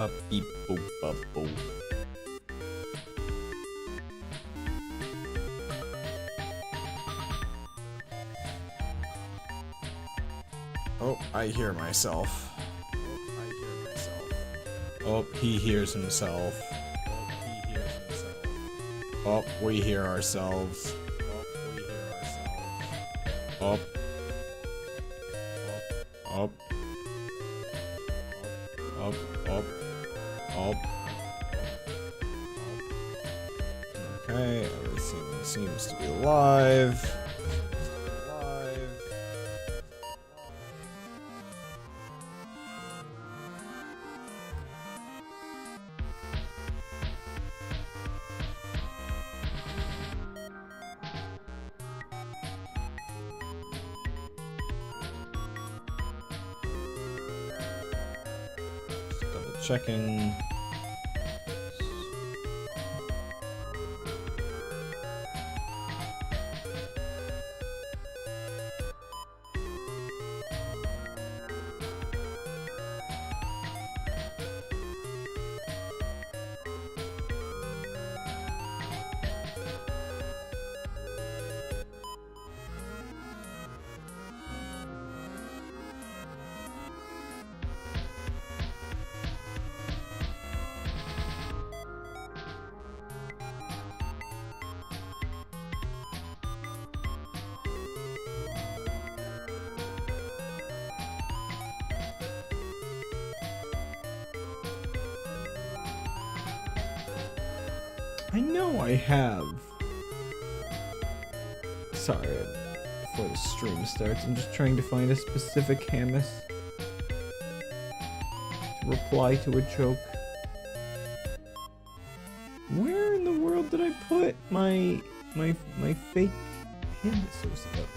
Up, beep, boop, up, boop. Oh, I hear myself. Oh, he hears himself. Oh, we hear ourselves. Up. Up. Up. Up. Up. Okay, everything seems to be alive. Checking. I know I have. Sorry, before the stream starts, I'm just trying to find a specific Hamas to reply to a joke. Where in the world did I put my fake Hamas or stuff?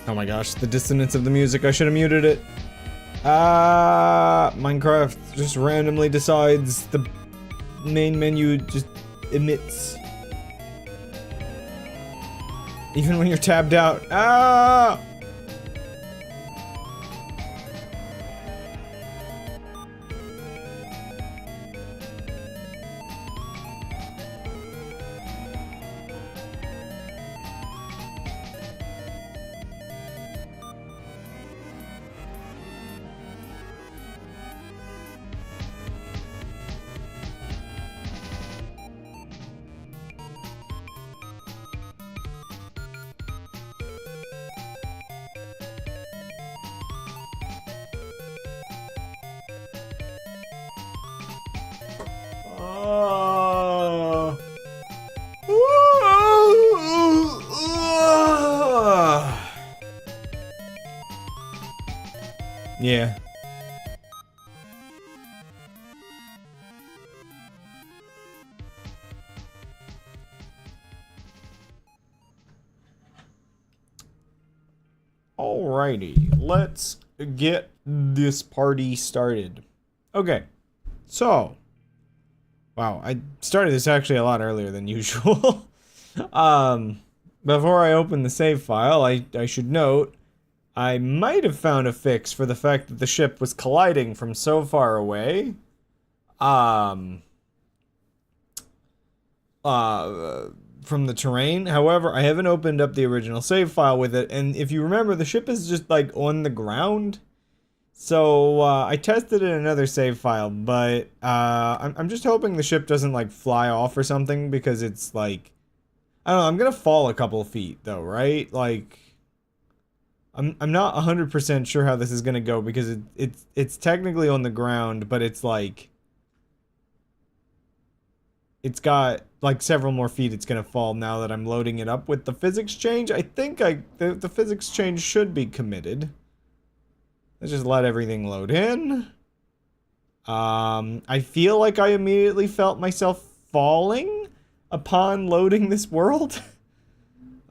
Oh my gosh, the dissonance of the music, I should have muted it. Minecraft just randomly decides the main menu just emits. Even when you're tabbed out. Ah! Yeah. Alrighty, let's get this party started. Okay, so, wow, I started this actually a lot earlier than usual. Before I open the save file, I should note, I might have found a fix for the fact that the ship was colliding from so far away. From the terrain. However, I haven't opened up the original save file with it, and if you remember, the ship is just like on the ground. So I tested it in another save file, but I'm just hoping the ship doesn't like fly off or something, because it's like, I don't know, I'm gonna fall a couple feet though, right? Like, I'm not 100% sure how this is gonna go, because it's technically on the ground, but it's like, it's got like several more feet it's gonna fall now that I'm loading it up with the physics change. I think the physics change should be committed. Let's just let everything load in. I feel like I immediately felt myself falling upon loading this world.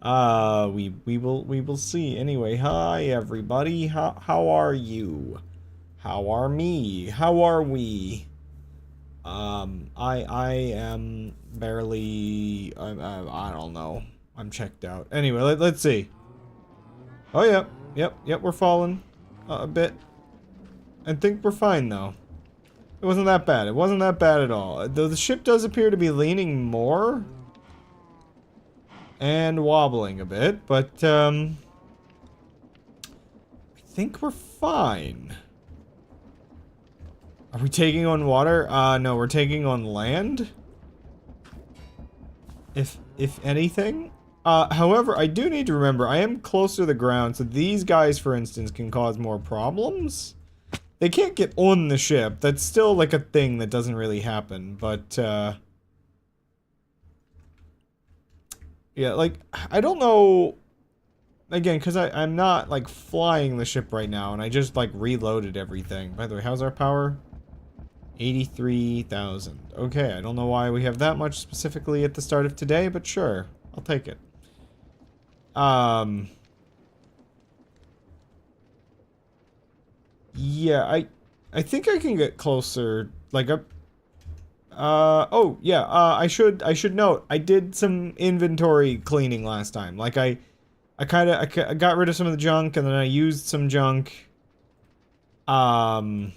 We will see. Anyway, hi everybody. How are you? How are me? How are we? I am barely. I don't know. I'm checked out. Anyway, let's see. Oh yep. We're falling a bit. I think we're fine though. It wasn't that bad. It wasn't that bad at all. Though the ship does appear to be leaning more and wobbling a bit, but I think we're fine. Are we taking on water? No, we're taking on land. If anything. However, I do need to remember I am closer to the ground, so these guys, for instance, can cause more problems. They can't get on the ship. That's still like a thing that doesn't really happen, but yeah, like I don't know. Again, because I'm not like flying the ship right now, and I just like reloaded everything. By the way, how's our power? 83,000. Okay, I don't know why we have that much specifically at the start of today, but sure, I'll take it. Yeah, I think I can get closer. Like oh yeah. I should note I did some inventory cleaning last time. Like I got rid of some of the junk, and then I used some junk. And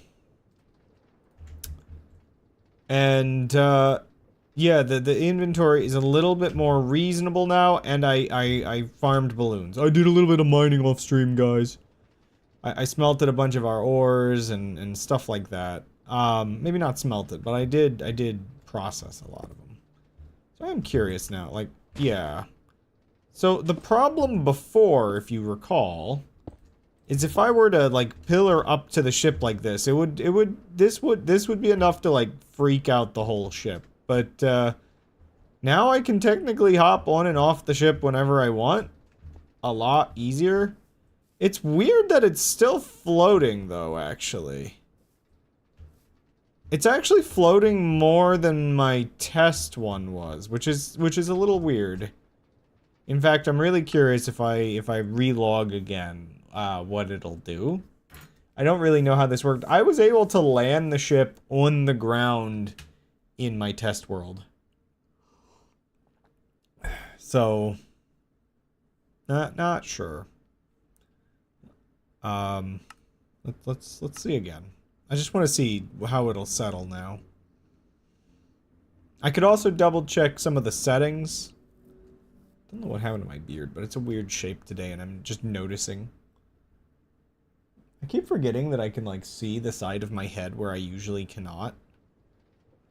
yeah, the inventory is a little bit more reasonable now, and I farmed balloons. I did a little bit of mining off stream, guys. I smelted a bunch of our ores and stuff like that. Maybe not smelted, but I did process a lot of them. So I'm curious now, like, yeah. So the problem before, if you recall, is if I were to like pillar up to the ship like this, this would be enough to like freak out the whole ship. But now I can technically hop on and off the ship whenever I want. A lot easier. It's weird that it's still floating though, actually. It's actually floating more than my test one was, which is a little weird. In fact, I'm really curious if I relog again, what it'll do. I don't really know how this worked. I was able to land the ship on the ground in my test world. So, not sure. Let's see again. I just want to see how it'll settle now. I could also double check some of the settings. Don't know what happened to my beard, but it's a weird shape today, and I'm just noticing. I keep forgetting that I can, like, see the side of my head where I usually cannot.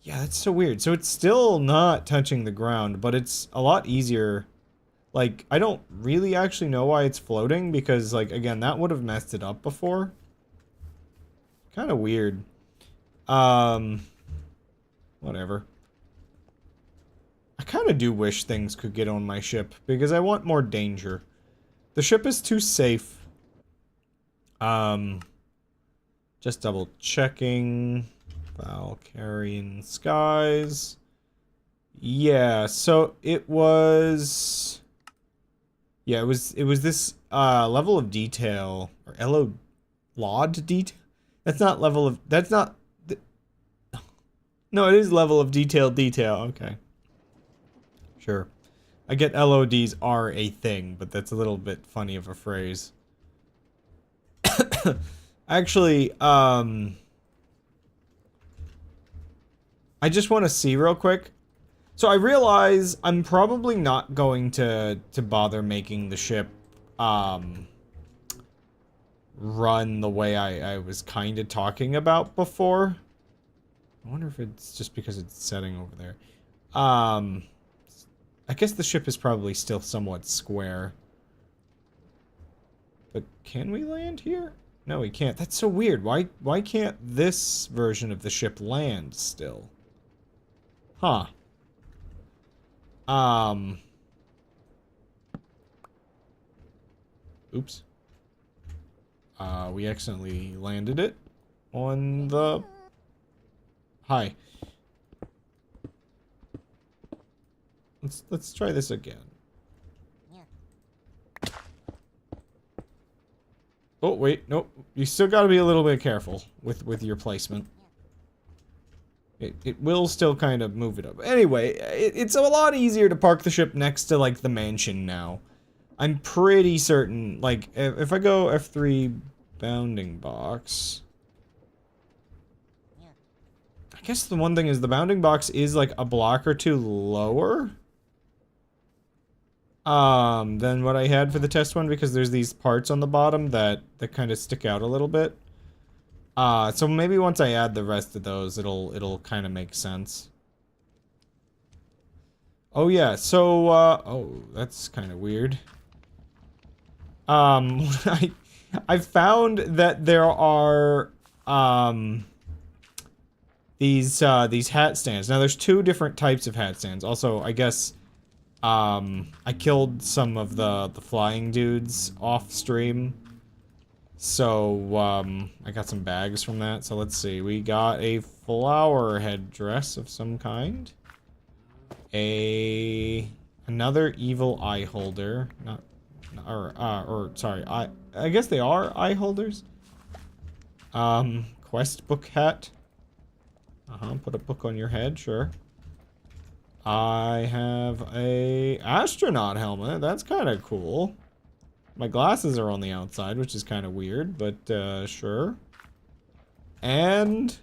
Yeah, that's so weird. So it's still not touching the ground, but it's a lot easier. Like, I don't really actually know why it's floating, because, like, again, that would have messed it up before. Kind of weird. Whatever. I kind of do wish things could get on my ship, because I want more danger. The ship is too safe. Just double checking. Valkyrian skies. Yeah, so it was... Yeah, it was this, level of detail, or LOD detail? That's not level of, that's not... No, it is level of detail, okay. Sure. I get LODs are a thing, but that's a little bit funny of a phrase. Actually, I just want to see real quick. So I realize I'm probably not going to bother making the ship, run the way I was kind of talking about before. I wonder if it's just because it's setting over there. I guess the ship is probably still somewhat square. But can we land here? No, we can't. That's so weird. Why can't this version of the ship land still? Huh. Oops. We accidentally landed it on the... Hi. Let's try this again. Oh, wait, nope. You still gotta be a little bit careful with your placement. It will still kind of move it up. Anyway, it's a lot easier to park the ship next to, like, the mansion now. I'm pretty certain, like, if I go F3 bounding box... I guess the one thing is the bounding box is, like, a block or two lower than what I had for the test one, because there's these parts on the bottom that kind of stick out a little bit. So maybe once I add the rest of those, it'll kind of make sense. Oh yeah, so, oh, that's kind of weird. I found that there are, these hat stands. Now, there's two different types of hat stands. Also, I guess, I killed some of the flying dudes off stream. So, I got some bags from that. So let's see. We got a flower headdress of some kind. Another evil eye holder. Sorry, I guess they are eye holders. Quest book hat. Put a book on your head, sure. I have a astronaut helmet. That's kind of cool. My glasses are on the outside, which is kind of weird, but sure. And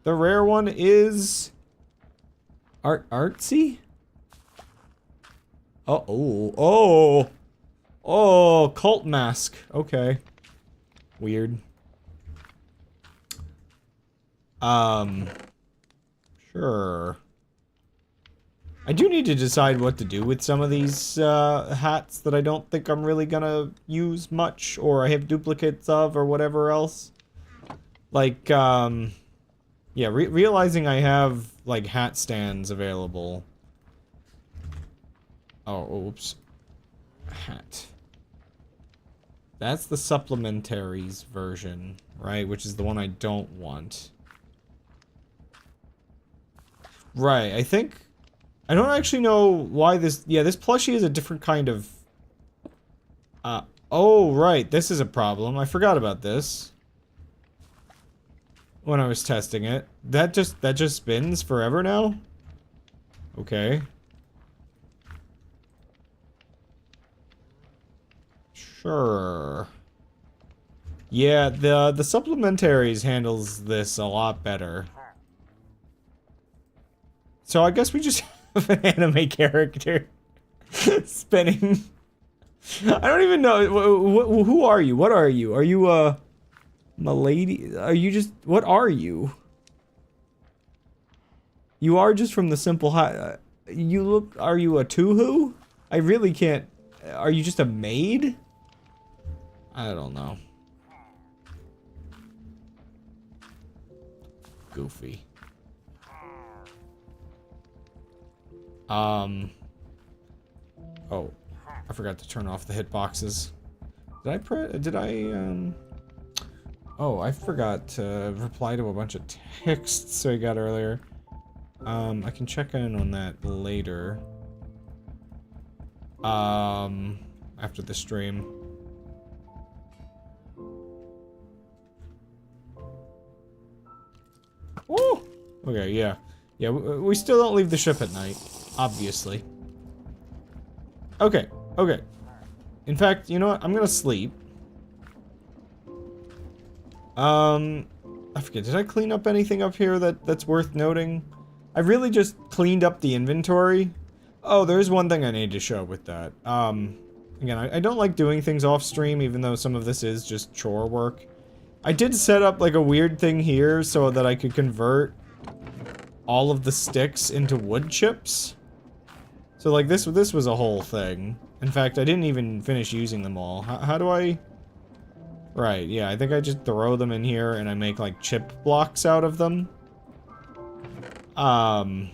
the rare one is artsy. Oh, cult mask. Okay, weird. Sure. I do need to decide what to do with some of these hats that I don't think I'm really gonna use much, or I have duplicates of, or whatever else. Like, yeah, realizing I have, like, hat stands available. Oh, oops. Hat. That's the supplementaries version, right? Which is the one I don't want. Right, I think... I don't actually know why this... Yeah, this plushie is a different kind of... oh, right, this is a problem. I forgot about this. When I was testing it. That just spins forever now? Okay. Sure. Yeah, the supplementaries handles this a lot better. So I guess we just have an anime character spinning. I don't even know. Who are you? What are you? Are you a lady? Are you just... What are you? You are just from the simple hat. You look... Are you a Tuhu? I really can't... Are you just a maid? I don't know. Goofy. Oh, I forgot to turn off the hitboxes. Oh, I forgot to reply to a bunch of texts I got earlier. I can check in on that later. After the stream. Oh! Okay, yeah. Yeah, we still don't leave the ship at night. Obviously. Okay, okay. In fact, you know what? I'm gonna sleep. I forget, did I clean up anything up here that's worth noting? I really just cleaned up the inventory. Oh, there's one thing I need to show with that. Again, I don't like doing things off stream, even though some of this is just chore work. I did set up, like, a weird thing here so that I could convert all of the sticks into wood chips. So, like, this was a whole thing. In fact, I didn't even finish using them all. How do I... Right, yeah, I think I just throw them in here and I make, like, chip blocks out of them. I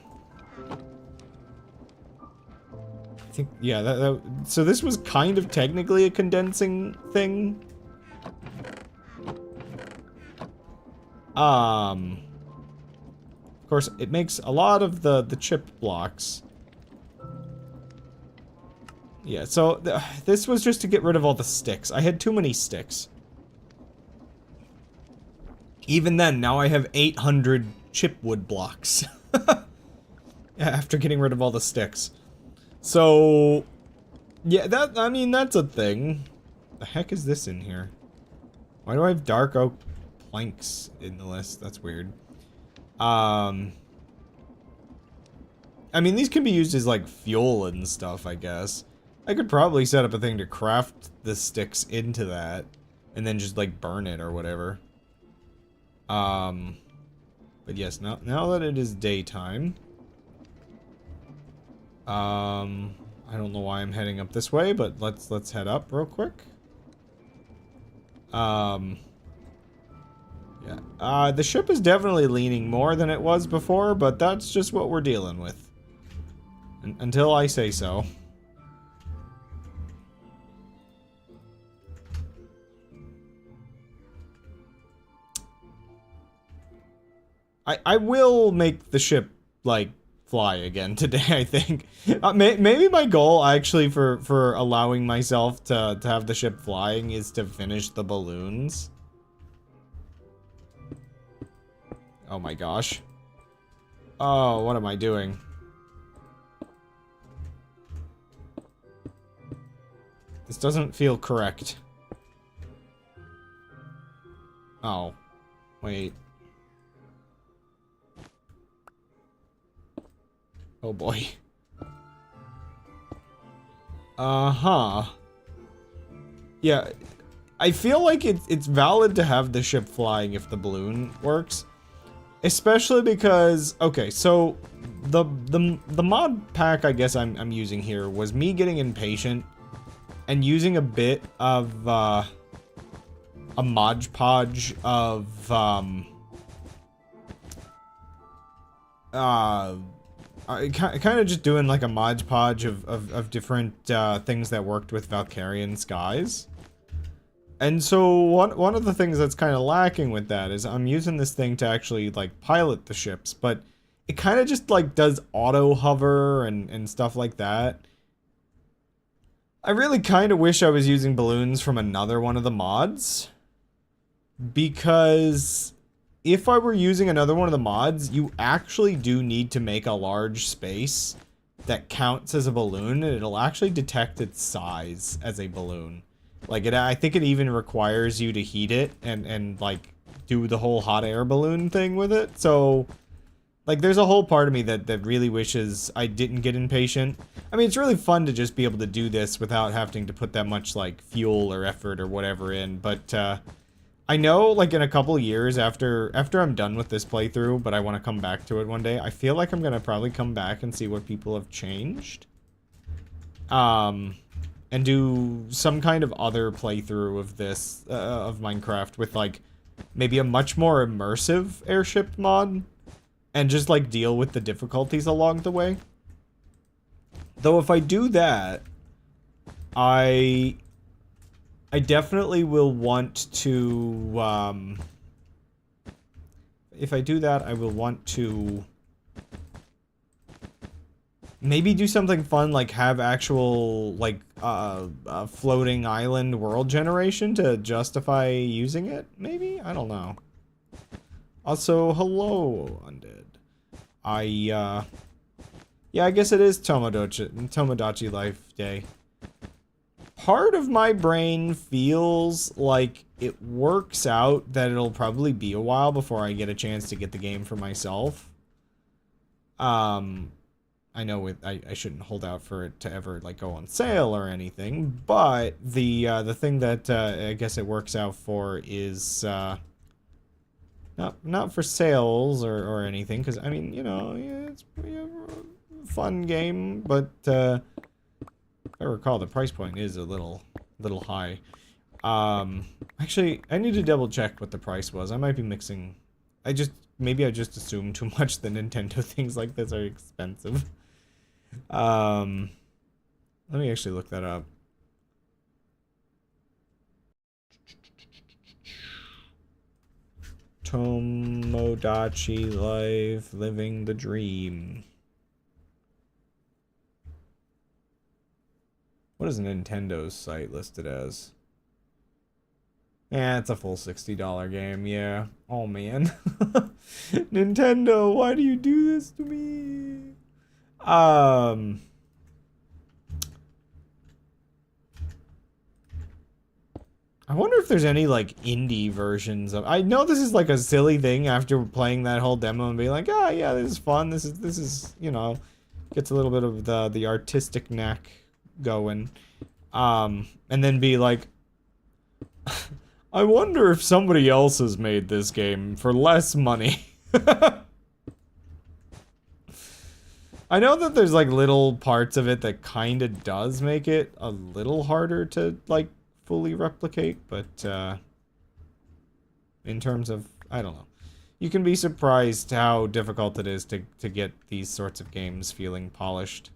think, yeah, so this was kind of technically a condensing thing. Of course, it makes a lot of the chip blocks. Yeah, so this was just to get rid of all the sticks. I had too many sticks. Even then, now I have 800 chipwood blocks. After getting rid of all the sticks. So, yeah, I mean, that's a thing. The heck is this in here? Why do I have dark oak planks in the list? That's weird. I mean, these can be used as, like, fuel and stuff, I guess. I could probably set up a thing to craft the sticks into that. And then just, like, burn it or whatever. But yes, now that it is daytime... I don't know why I'm heading up this way, but let's head up real quick. Yeah. The ship is definitely leaning more than it was before, but that's just what we're dealing with. Until I say so. I will make the ship, like, fly again today, I think. Maybe my goal, actually, for allowing myself to have the ship flying is to finish the balloons. Oh my gosh. Oh, what am I doing? This doesn't feel correct. Oh. Wait. Oh boy. Uh-huh. Yeah, I feel like it's valid to have the ship flying if the balloon works. Especially because, okay, so the mod pack I guess I'm using here was me getting impatient and using a bit of a Mod Podge of kind of just doing like a Mod Podge of different things that worked with Valkyrian skies. And so one of the things that's kind of lacking with that is I'm using this thing to actually like pilot the ships, but it kind of just like does auto hover and stuff like that. I really kind of wish I was using balloons from another one of the mods, because if I were using another one of the mods, you actually do need to make a large space that counts as a balloon, and it'll actually detect its size as a balloon. Like, I think it even requires you to heat it and like, do the whole hot air balloon thing with it. So, like, there's a whole part of me that really wishes I didn't get impatient. I mean, it's really fun to just be able to do this without having to put that much, like, fuel or effort or whatever in. But, I know, like, in a couple years after I'm done with this playthrough, but I want to come back to it one day, I feel like I'm gonna probably come back and see what people have changed. And do some kind of other playthrough of this, of Minecraft with, like, maybe a much more immersive airship mod, and just, like, deal with the difficulties along the way. Though if I do that, I definitely will want to, if I do that, I will want to maybe do something fun, like have actual, like, floating island world generation to justify using it, maybe? I don't know. Also, hello, Undead. Yeah, I guess it is Tomodachi Life Day. Part of my brain feels like it works out that it'll probably be a while before I get a chance to get the game for myself. I know I shouldn't hold out for it to ever, like, go on sale or anything, but the thing that I guess it works out for is not for sales or anything, because I mean, you know, yeah, it's a fun game, but if I recall, the price point is a little high. Actually, I need to double check what the price was. I might be mixing. Maybe I just assume too much that Nintendo things like this are expensive. Let me actually look that up. Tomodachi Life, living the dream. What is Nintendo's site listed as? Yeah, it's a full $60 game, yeah. Oh man. Nintendo, why do you do this to me? I wonder if there's any like indie versions of. I know this is like a silly thing after playing that whole demo and being like, ah, yeah, this is fun. This is you know, gets a little bit of the artistic knack going, and then be like, I wonder if somebody else has made this game for less money. I know that there's like little parts of it that kind of does make it a little harder to like fully replicate, but in terms of, I don't know, you can be surprised how difficult it is to get these sorts of games feeling polished.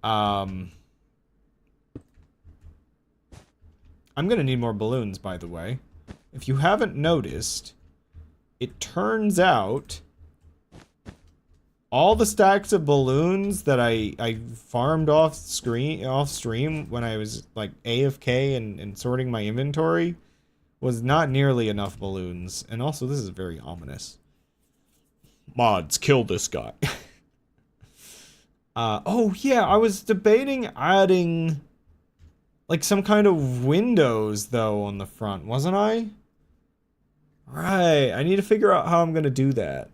I'm gonna need more balloons, by the way. If you haven't noticed, it turns out all the stacks of balloons that I farmed off stream when I was like AFK and sorting my inventory was not nearly enough balloons. And also, this is very ominous. Mods, kill this guy. Oh yeah, I was debating adding like some kind of windows though on the front, wasn't I? Right, I need to figure out how I'm gonna do that.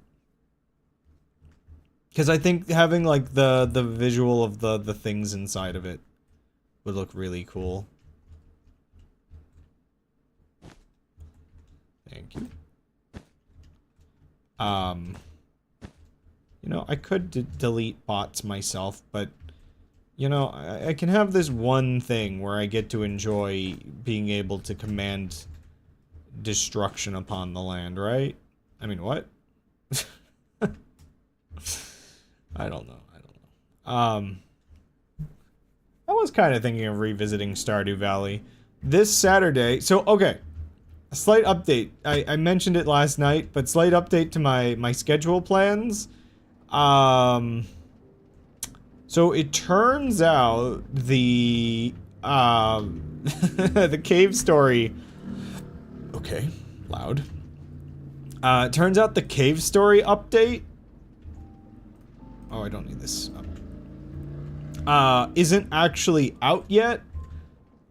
Because I think having like the visual of the things inside of it would look really cool. Thank you. You know, I could delete bots myself, but you know, I can have this one thing where I get to enjoy being able to command destruction upon the land, right? I mean, what? I don't know. I was kind of thinking of revisiting Stardew Valley this Saturday. So, okay, a slight update. I mentioned it last night, but slight update to my schedule plans. So it turns out the the cave story. Okay, loud. It turns out the cave story update. Oh, I don't need this up. Isn't actually out yet.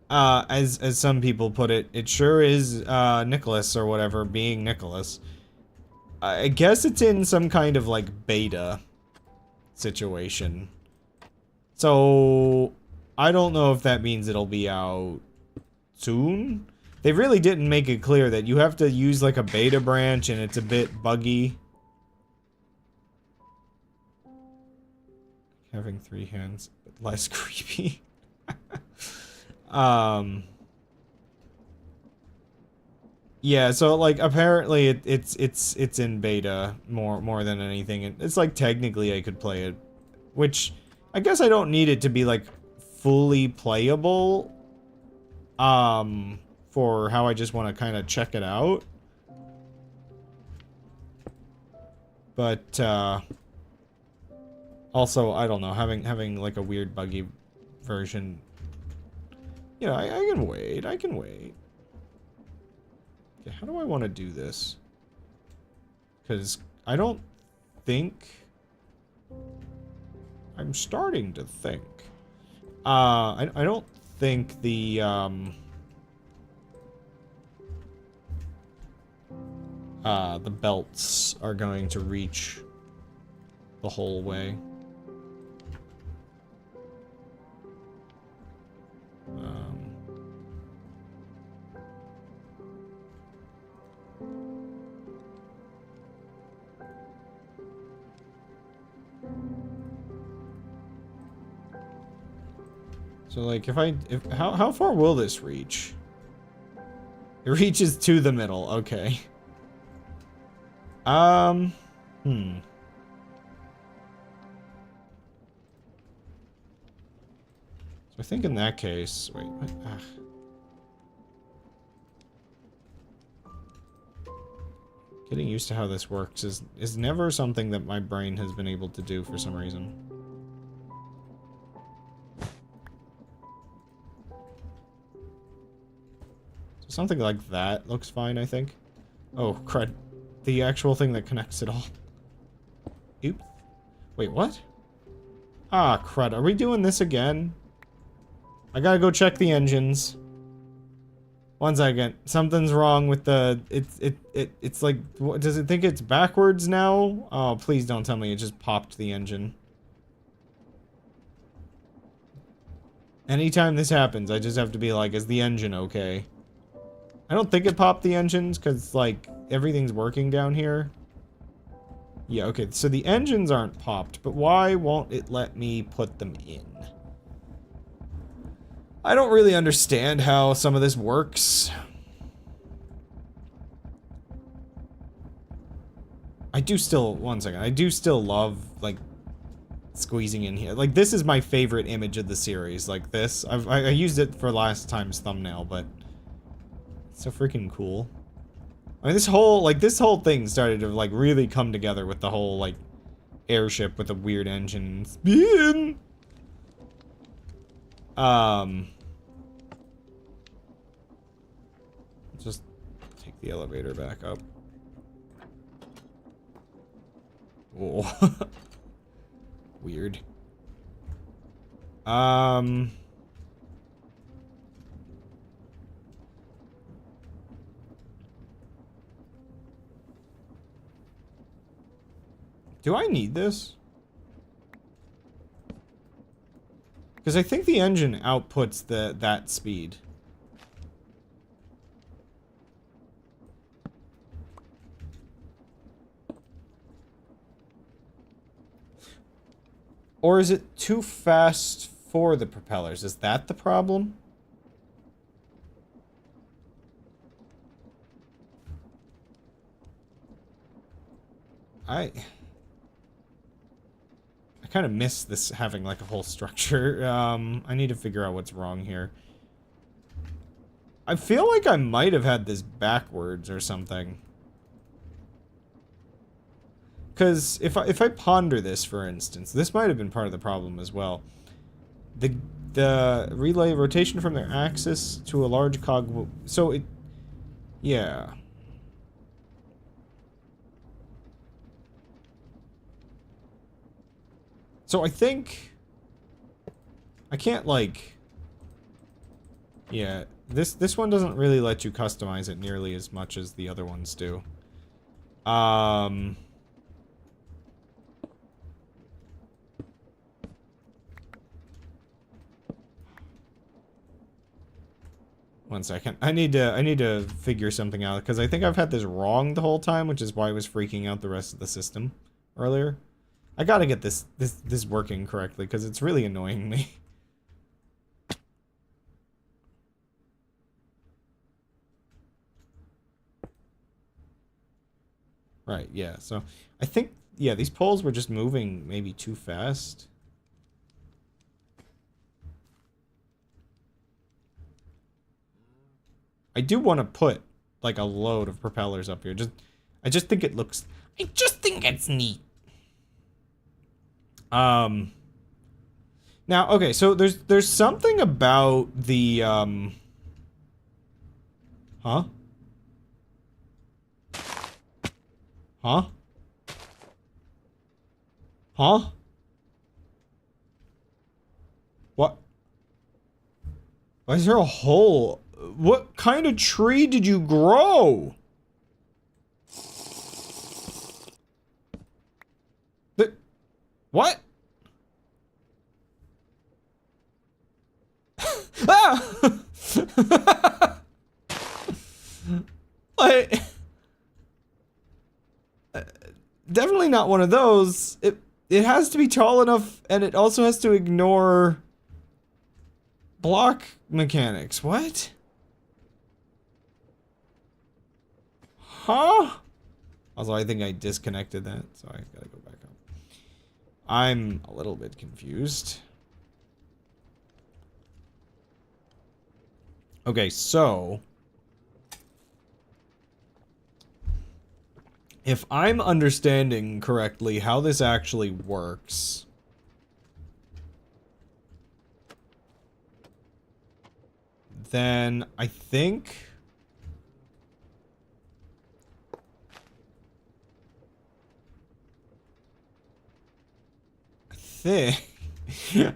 As some people put it, it sure is Nicholas or whatever being Nicholas. I guess it's in some kind of like beta situation. So I don't know if that means it'll be out soon. They really didn't make it clear that you have to use like a beta branch and it's a bit buggy. Having 3 hands, but less creepy. Yeah, so like apparently it's in beta more than anything. It's like technically I could play it, which I guess I don't need it to be like fully playable. For how I just want to kind of check it out. But also, I don't know, having like a weird buggy version. You know, I can wait. I can wait. Okay, how do I want to do this? Because I don't think. I'm starting to think. I don't think the belts are going to reach the whole way. So like how far will this reach? It reaches to the middle, okay. So I think in that case, wait, what? Getting used to how this works is never something that my brain has been able to do for some reason. So something like that looks fine, I think. Oh, crud. The actual thing that connects it all. Oops. Wait, what? Ah, crud. Are we doing this again? I gotta go check the engines. One second. Something's wrong with the... It's like... What, does it think it's backwards now? Oh, please don't tell me it just popped the engine. Anytime this happens, I just have to be like, is the engine okay? I don't think it popped the engines, because, like, everything's working down here. Yeah, okay, so the engines aren't popped, but why won't it let me put them in? I don't really understand how some of this works. I do still, one second, I do still love, like, squeezing in here. Like, this is my favorite image of the series, like this. I used it for last time's thumbnail, but it's so freaking cool. I mean, this whole thing started to, like, really come together with the whole, like, airship with a weird engine. Spin! Just take the elevator back up. Oh. Weird. Do I need this? Because I think the engine outputs that speed. Or is it too fast for the propellers? Is that the problem? I kind of miss this having like a whole structure. I need to figure out what's wrong here. I feel like I might have had this backwards or something. Because if I ponder this, for instance, this might have been part of the problem as well. The relay rotation from their axis to a large cog. So it, yeah. So I think I can't like. Yeah, this one doesn't really let you customize it nearly as much as the other ones do. One second. I need to figure something out because I think I've had this wrong the whole time, which is why I was freaking out the rest of the system earlier. I gotta get this working correctly because it's really annoying me. Right, yeah. So I think yeah, these poles were just moving maybe too fast. I do want to put like a load of propellers up here. I just think it looks. I just think it's neat. Now, okay, so there's something about the huh? Huh? Huh? What? Why is there a hole? What kind of tree did you grow? What? Ah! Like, definitely not one of those. It has to be tall enough, and it also has to ignore block mechanics. What? Huh? Also, I think I disconnected that, so I gotta go back up. I'm a little bit confused. Okay, so if I'm understanding correctly how this actually works, then I think...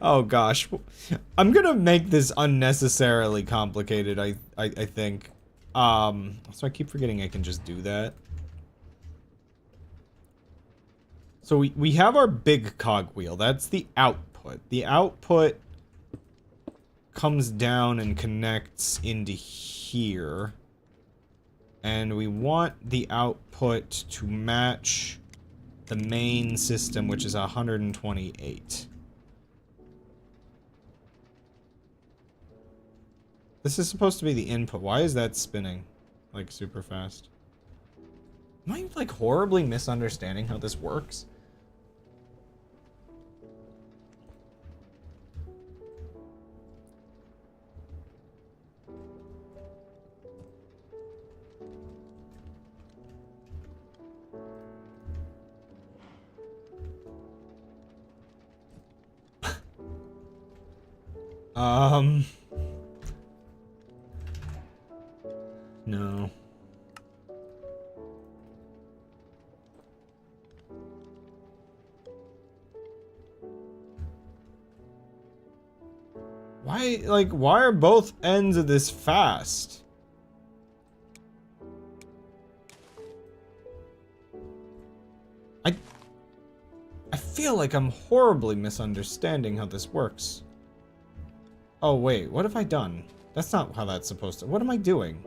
Oh gosh. I'm gonna make this unnecessarily complicated, I think. So I keep forgetting I can just do that. So we have our big cogwheel. That's the output. The output comes down and connects into here. And we want the output to match the main system, which is 128. This is supposed to be the input. Why is that spinning? Like, super fast. Am I, like, horribly misunderstanding how this works? No. Why are both ends of this fast? I feel like I'm horribly misunderstanding how this works. Oh wait, what have I done? That's not how that's supposed to... What am I doing?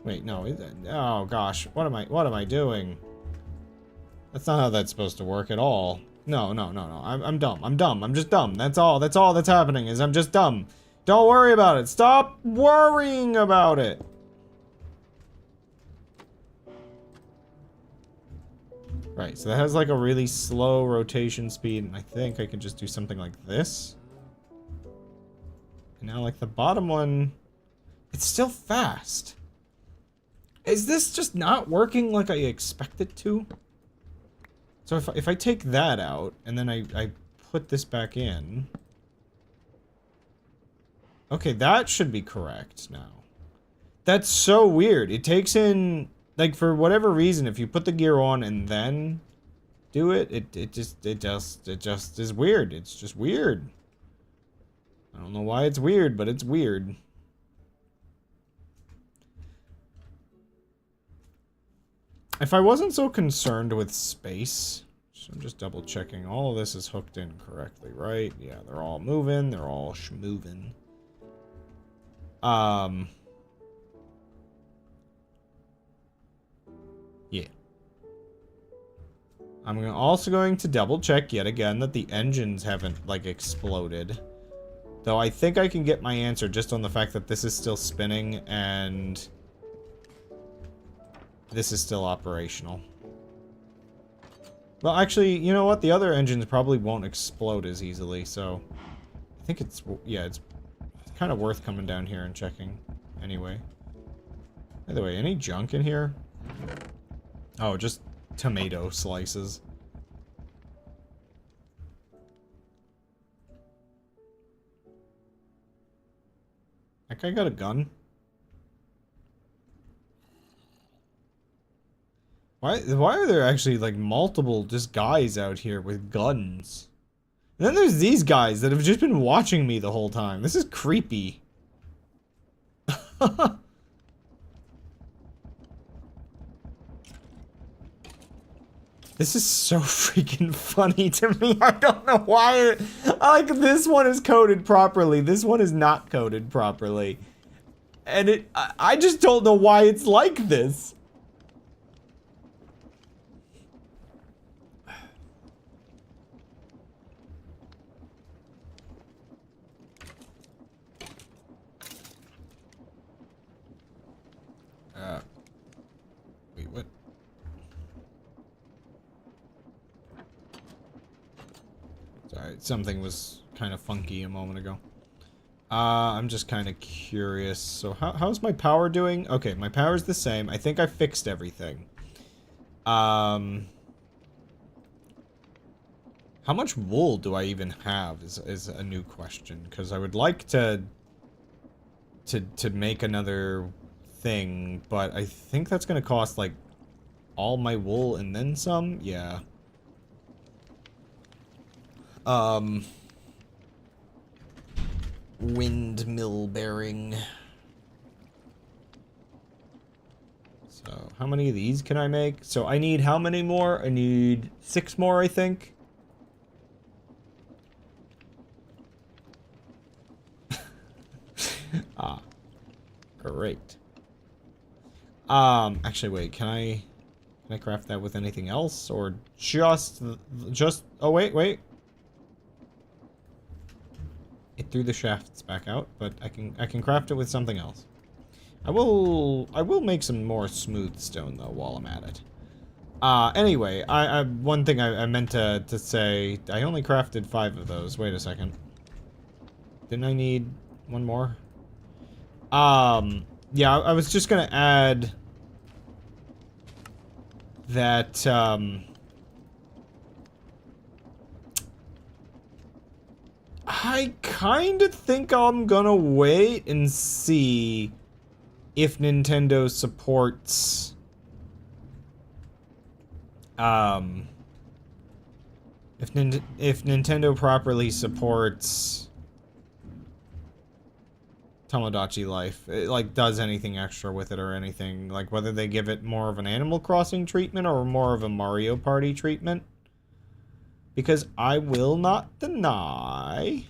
Wait, no. Oh gosh, what am I doing? That's not how that's supposed to work at all. No. I'm dumb. I'm just dumb. That's all that's happening is I'm just dumb. Don't worry about it. Stop worrying about it. Right, so that has like a really slow rotation speed, and I think I can just do something like this. And now like the bottom one, it's still fast. Is this just not working like I expect it to? So if I take that out, and then I put this back in... Okay, that should be correct now. That's so weird. It takes in... Like, for whatever reason, if you put the gear on and then do it, it just is weird. It's just weird. I don't know why it's weird, but it's weird. If I wasn't so concerned with space, so I'm just double checking all of this is hooked in correctly, right? Yeah, they're all moving, they're all schmoving. Yeah. I'm also going to double check yet again that the engines haven't, like, exploded. Though I think I can get my answer just on the fact that this is still spinning and this is still operational. Well, actually, you know what? The other engines probably won't explode as easily, so I think it's, yeah, it's kind of worth coming down here and checking anyway. By the way, any junk in here? Oh, just tomato slices. That guy got a gun? Why are there actually, like, multiple just guys out here with guns? And then there's these guys that have just been watching me the whole time. This is creepy. This is so freaking funny to me. I don't know why. Like, this one is coded properly. This one is not coded properly. And I just don't know why it's like this. Wait, what? Sorry, something was kind of funky a moment ago. I'm just kind of curious. So how's my power doing? Okay, my power's the same. I think I fixed everything. How much wool do I even have is a new question, because I would like to make another thing, but I think that's gonna cost like all my wool and then some. Yeah. Windmill bearing. So how many of these can I make? So I need how many more? I need 6 more, I think. Ah, great. Actually, wait, can I craft that with anything else, or just, oh, wait. It threw the shafts back out, but I can craft it with something else. I will make some more smooth stone, though, while I'm at it. Anyway, one thing I meant to say, I only crafted 5 of those. Wait a second. Didn't I need one more? Yeah, I was just gonna add that, I kind of think I'm gonna wait and see if Nintendo supports, if Nintendo properly supports Tomodachi Life, it, like, does anything extra with it or anything, like, whether they give it more of an Animal Crossing treatment or more of a Mario Party treatment. Because I will not deny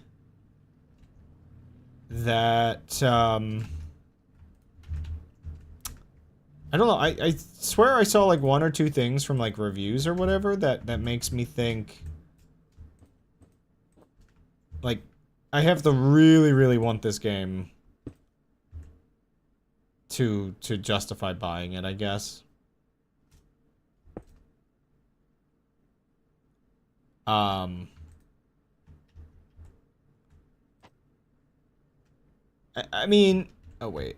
that, I don't know, I swear I saw, like, 1 or 2 things from, like, reviews or whatever that makes me think, like, I have to really, really want this game to justify buying it, I guess. I mean, oh wait,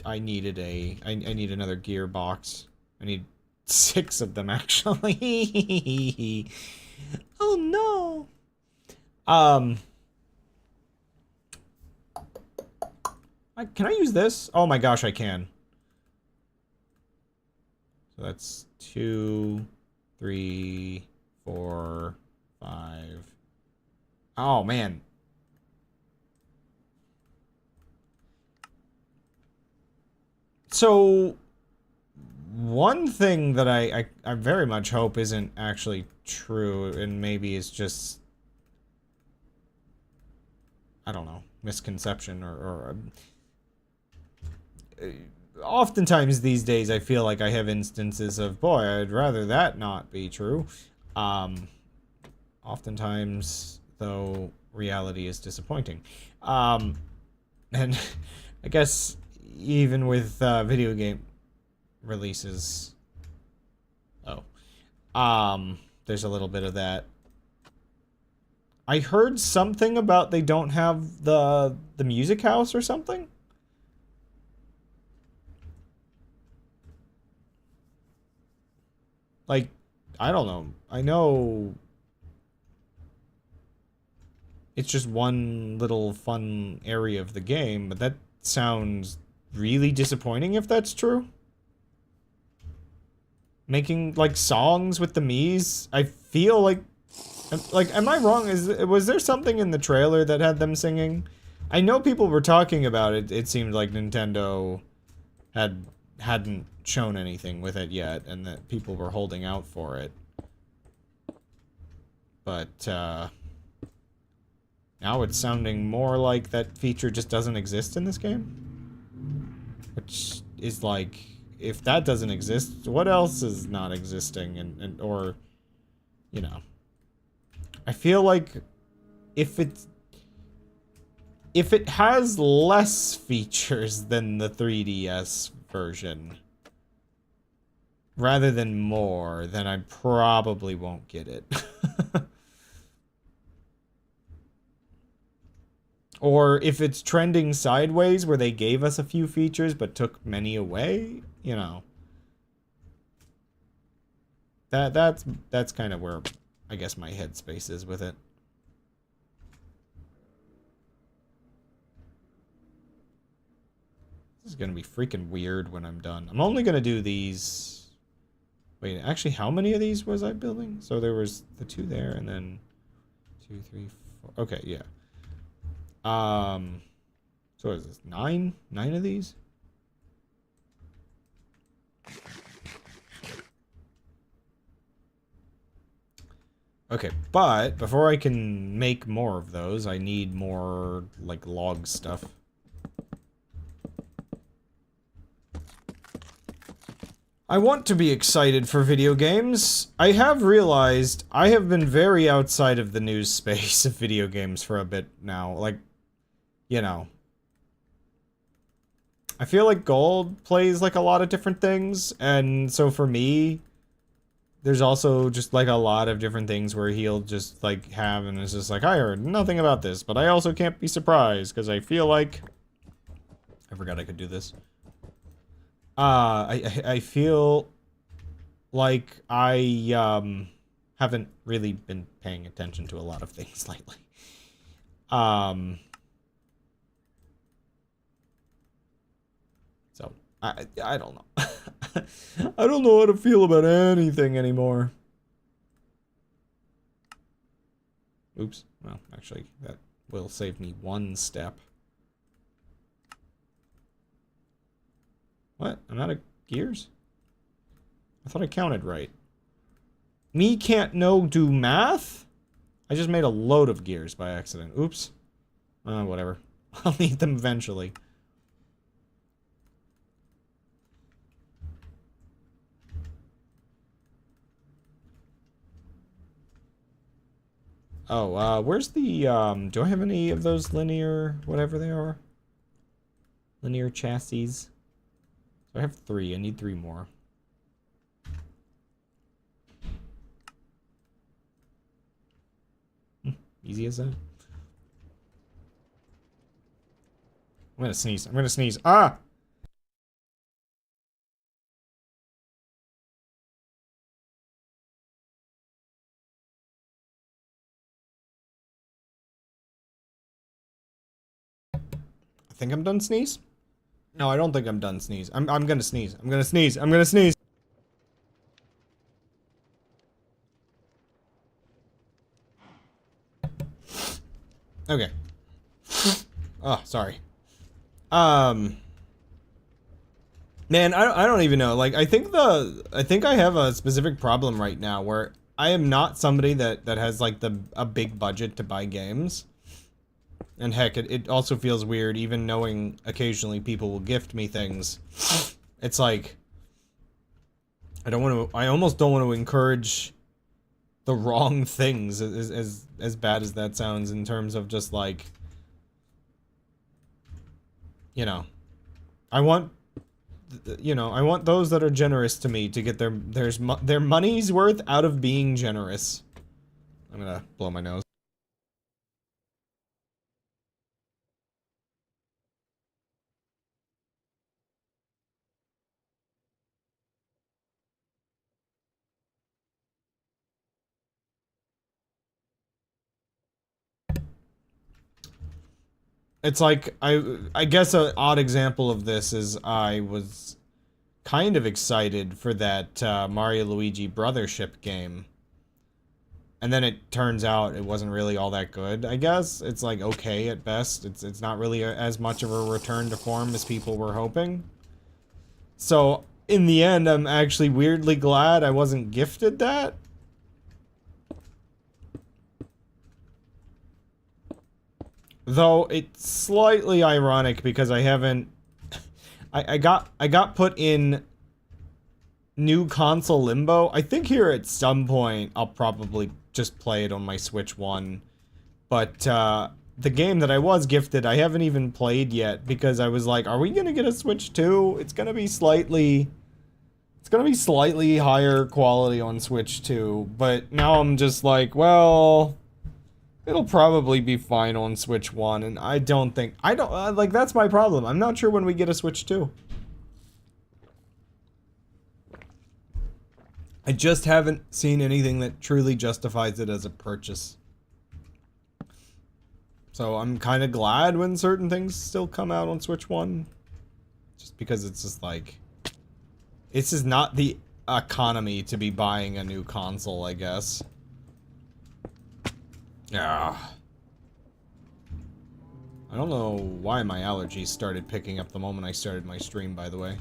I needed I need another gearbox. I need 6 of them, actually. Oh no. Can I use this? Oh my gosh, I can. So that's 2, 3, 4, 5. Oh man. So, one thing that I very much hope isn't actually true, and maybe is just, I don't know, misconception, or oftentimes these days I feel like I have instances of, boy, I'd rather that not be true. Oftentimes, though, reality is disappointing. And I guess even with video game releases, there's a little bit of that. I heard something about they don't have the music house or something. Like, I don't know. I know it's just one little fun area of the game, but that sounds really disappointing if that's true. Making, like, songs with the Miis, I feel like, am I wrong? Was there something in the trailer that had them singing? I know people were talking about it. It seemed like Nintendo hadn't shown anything with it yet, and that people were holding out for it. But, now it's sounding more like that feature just doesn't exist in this game. Which is like, if that doesn't exist, what else is not existing? Or, you know. I feel like if it has less features than the 3DS version, rather than more, then I probably won't get it. Or if it's trending sideways where they gave us a few features but took many away, you know. That's kind of where I guess my headspace is with it. This is gonna be freaking weird when I'm done. I'm only gonna do these. Wait, actually, how many of these was I building? So there was the 2 there, and then 2, 3, 4. Okay, yeah. So is this 9? 9 of these? Okay, but before I can make more of those, I need more, like, log stuff. I want to be excited for video games. I have realized I have been very outside of the news space of video games for a bit now. Like, you know. I feel like Gold plays, like, a lot of different things, and so for me, there's also just, like, a lot of different things where he'll just, like, have, and it's just like, I heard nothing about this, but I also can't be surprised, because I feel like... I forgot I could do this. I feel like I, haven't really been paying attention to a lot of things lately. So, I don't know. I don't know how to feel about anything anymore. Oops. Well, actually, that will save me 1 step. What? I'm out of gears? I thought I counted right. Me can't do math? I just made a load of gears by accident. Oops. Whatever. I'll need them eventually. Oh, where's the, do I have any of those linear, whatever they are? Linear chassis? I have 3. I need 3 more. Easy as that. I'm gonna sneeze. I'm gonna sneeze. Ah! I think I'm done sneeze? No, I don't think I'm done sneeze. I'm gonna sneeze. I'm gonna sneeze. I'm gonna sneeze. Okay. Oh, sorry. Man, I don't even know. Like, I think I have a specific problem right now where I am not somebody that has like a big budget to buy games. And heck, it also feels weird even knowing occasionally people will gift me things. It's like I almost don't want to encourage the wrong things, as bad as that sounds, in terms of just like, you know, I want those that are generous to me to get their money's worth out of being generous. I'm gonna blow my nose. It's like, I guess an odd example of this is I was kind of excited for that Mario Luigi Brothership game. And then it turns out it wasn't really all that good, I guess. It's like okay at best. It's not really as much of a return to form as people were hoping. So, in the end, I'm actually weirdly glad I wasn't gifted that. Though it's slightly ironic because I haven't I got put in new console limbo. I think here at some point I'll probably just play it on my Switch 1. But the game that I was gifted I haven't even played yet because I was like, are we gonna get a Switch 2? It's gonna be slightly higher quality on Switch 2, but now I'm just like, well, It'll probably be fine on Switch 1, and I don't, like, that's my problem. I'm not sure when we get a Switch 2. I just haven't seen anything that truly justifies it as a purchase. So I'm kind of glad when certain things still come out on Switch 1. Just because it's just like... It's just not the economy to be buying a new console, I guess. Yeah. I don't know why my allergies started picking up the moment I started my stream, by the way.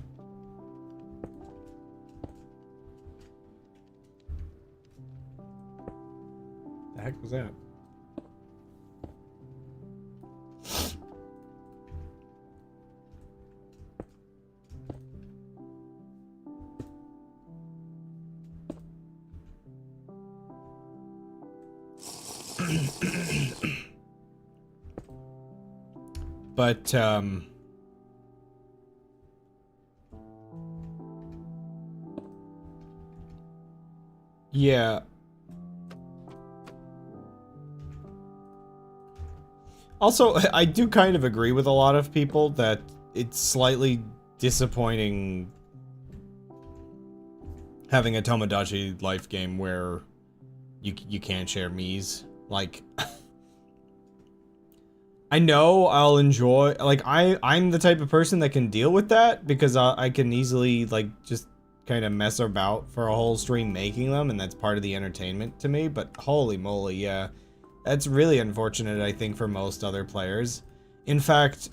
The heck was that? But, yeah. Also, I do kind of agree with a lot of people that it's slightly disappointing having a Tomodachi Life game where you can't share Miis. Like, I know I'll enjoy, like, I'm the type of person that can deal with that because I can easily, like, just kind of mess about for a whole stream making them, and that's part of the entertainment to me, but holy moly, yeah. That's really unfortunate, I think, for most other players. In fact,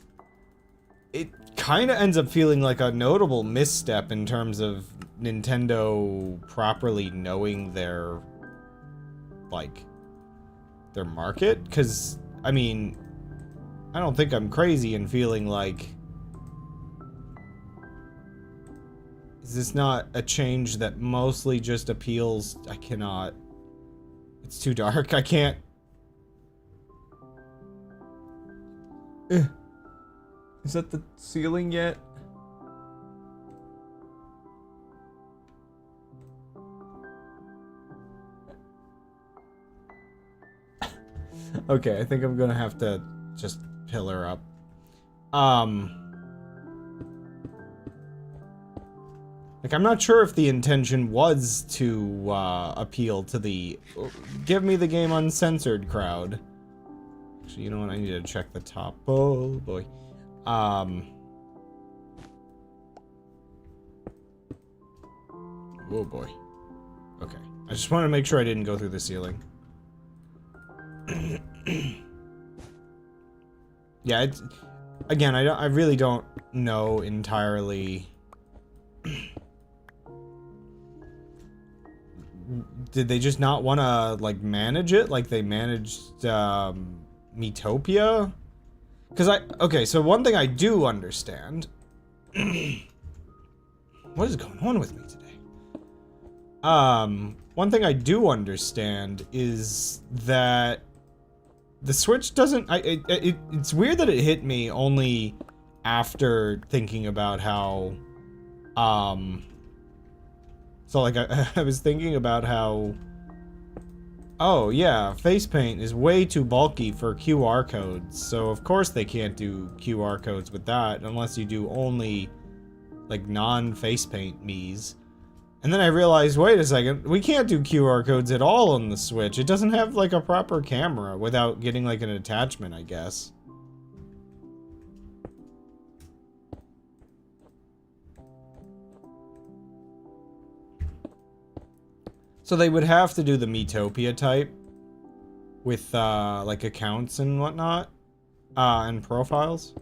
it kind of ends up feeling like a notable misstep in terms of Nintendo properly knowing their, like, their market, because, I mean, I don't think I'm crazy in feeling like, is this not a change that mostly just appeals? I cannot. It's too dark. I can't. Is that the ceiling yet? Okay, I think I'm gonna have to just pillar up. Like, I'm not sure if the intention was to appeal to the give me the game uncensored crowd. Actually, you know what? I need to check the top. Oh boy. Oh boy. Okay. I just want to make sure I didn't go through the ceiling. Yeah, it's, again, I really don't know entirely. Did they just not want to, like, manage it like they managed Miitopia? Because okay, so one thing I do understand. What is going on with me today? One thing I do understand is that the Switch doesn't, it's weird that it hit me only after thinking about how, so like I was thinking about how, oh yeah, face paint is way too bulky for QR codes, so of course they can't do QR codes with that unless you do only, like, non-face paint Miis. And then I realized, wait a second, we can't do QR codes at all on the Switch. It doesn't have, like, a proper camera without getting, like, an attachment, I guess. So they would have to do the Miitopia type with, like, accounts and whatnot, and profiles.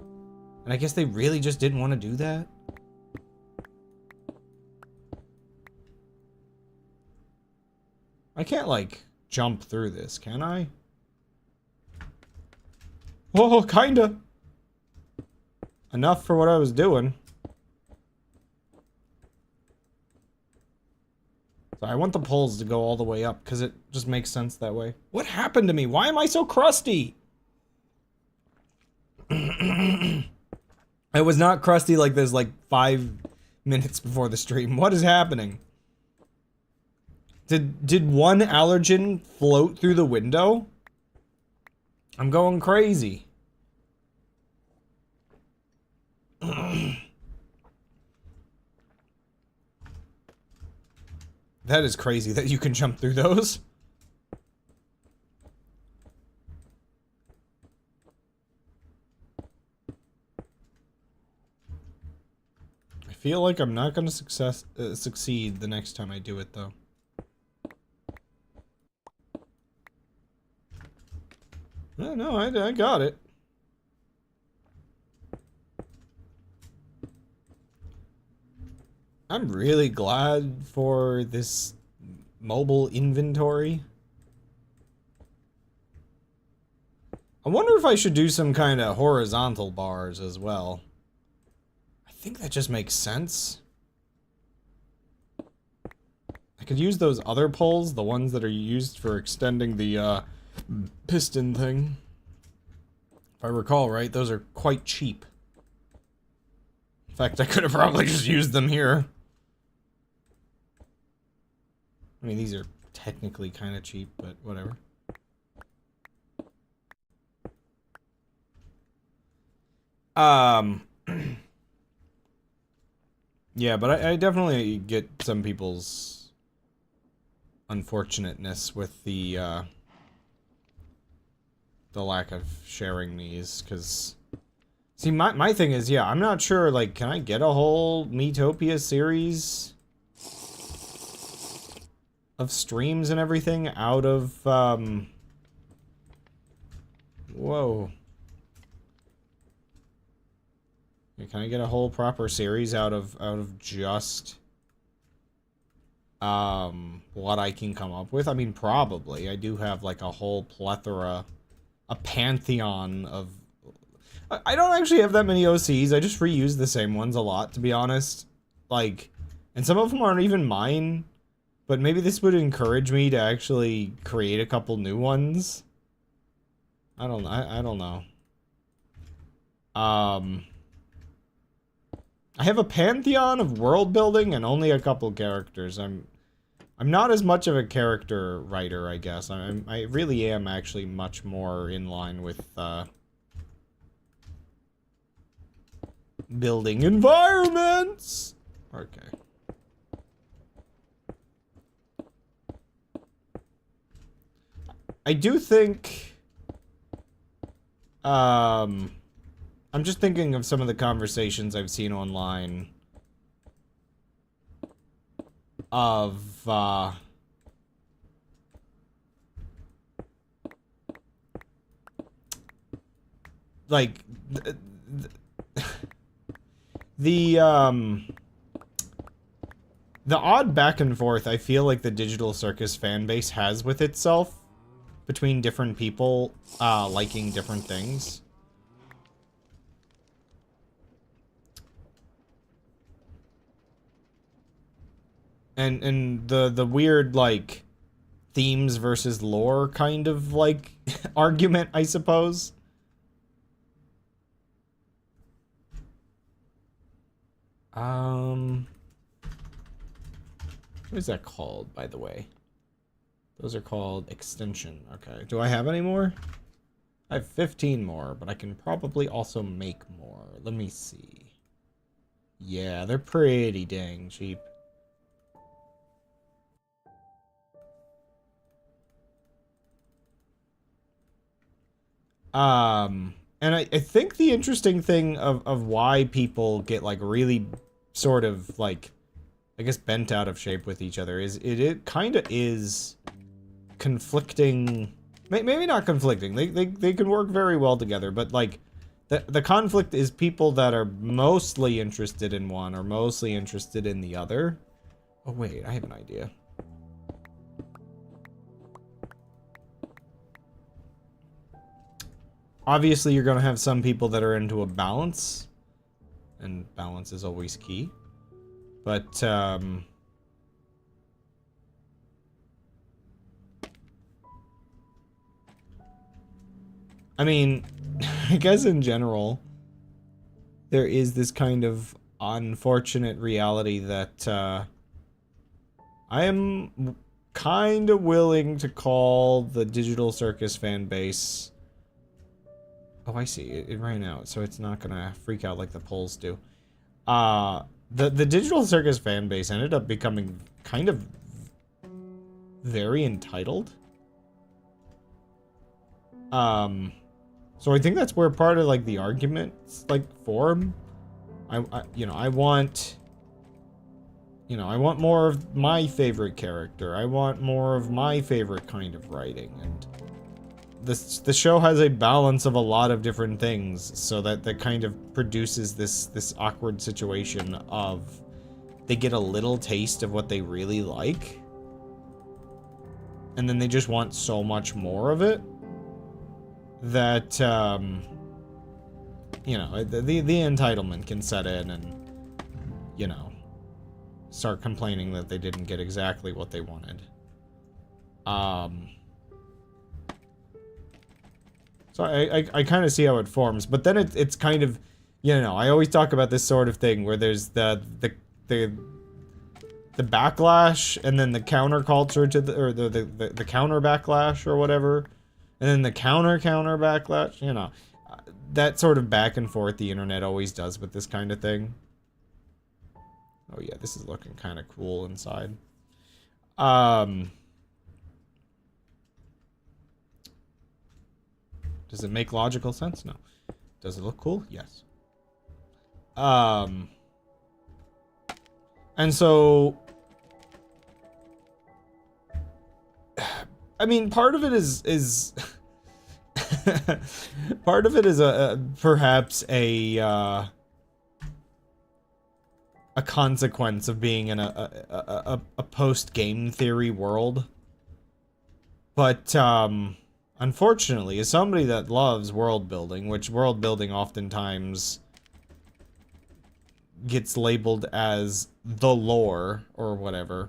And I guess they really just didn't want to do that. I can't, like, jump through this, can I? Oh, kinda. Enough for what I was doing. So I want the poles to go all the way up, because it just makes sense that way. What happened to me? Why am I so crusty? I was not crusty like this, like, 5 minutes before the stream. What is happening? Did one allergen float through the window? I'm going crazy. That is crazy that you can jump through those. I feel like I'm not going to succeed the next time I do it, though. No, I got it. I'm really glad for this mobile inventory. I wonder if I should do some kind of horizontal bars as well. I think that just makes sense. I could use those other poles, the ones that are used for extending the piston thing. If I recall right, those are quite cheap. In fact, I could have probably just used them here. I mean, these are technically kind of cheap, but whatever. Yeah, but I definitely get some people's unfortunateness with the lack of sharing these, because... See, my thing is, yeah, I'm not sure, like, can I get a whole Miitopia series of streams and everything out of, Whoa. Can I get a whole proper series out of just what I can come up with? I mean, probably. I do have like a whole plethora, a pantheon of... I don't actually have that many OCs. I just reuse the same ones a lot, to be honest. Like, and some of them aren't even mine, but maybe this would encourage me to actually create a couple new ones. I don't know. I have a pantheon of world building and only a couple characters. I'm not as much of a character writer, I guess. I really am actually much more in line with building environments. Okay. I do think I'm just thinking of some of the conversations I've seen online of, like, the odd back and forth I feel like the Digital Circus fan base has with itself between different people, liking different things. And the weird, like, themes versus lore kind of, like, argument, I suppose. What is that called, by the way? Those are called extension. Okay. Do I have any more? I have 15 more, but I can probably also make more. Let me see. Yeah, they're pretty dang cheap. And I think the interesting thing of why people get, like, really sort of, like, I guess bent out of shape with each other is it kind of is conflicting, maybe not conflicting, they can work very well together, but, like, the conflict is people that are mostly interested in one or mostly interested in the other. Oh wait, I have an idea. Obviously, you're going to have some people that are into a balance, and balance is always key. But, I mean, I guess in general, there is this kind of unfortunate reality that, I am kind of willing to call the Digital Circus fan base Oh, I see. It ran out, so it's not gonna freak out like the polls do. The Digital Circus fan base ended up becoming kind of very entitled. So I think that's where part of like the arguments like form. I want, I want more of my favorite character. I want more of my favorite kind of writing, and the show has a balance of a lot of different things, so that kind of produces this awkward situation of they get a little taste of what they really like, and then they just want so much more of it that the entitlement can set in, and start complaining that they didn't get exactly what they wanted. So I kind of see how it forms, but then it's kind of, I always talk about this sort of thing where there's the backlash, and then the counterculture to the counter backlash or whatever, and then the counter backlash, that sort of back and forth the internet always does with this kind of thing. Oh yeah, this is looking kind of cool inside. Does it make logical sense? No. Does it look cool? Yes. And so, I mean, part of it is part of it is perhaps a consequence of being in a post-game theory world. But, unfortunately, as somebody that loves world building, which world building oftentimes gets labeled as the lore or whatever,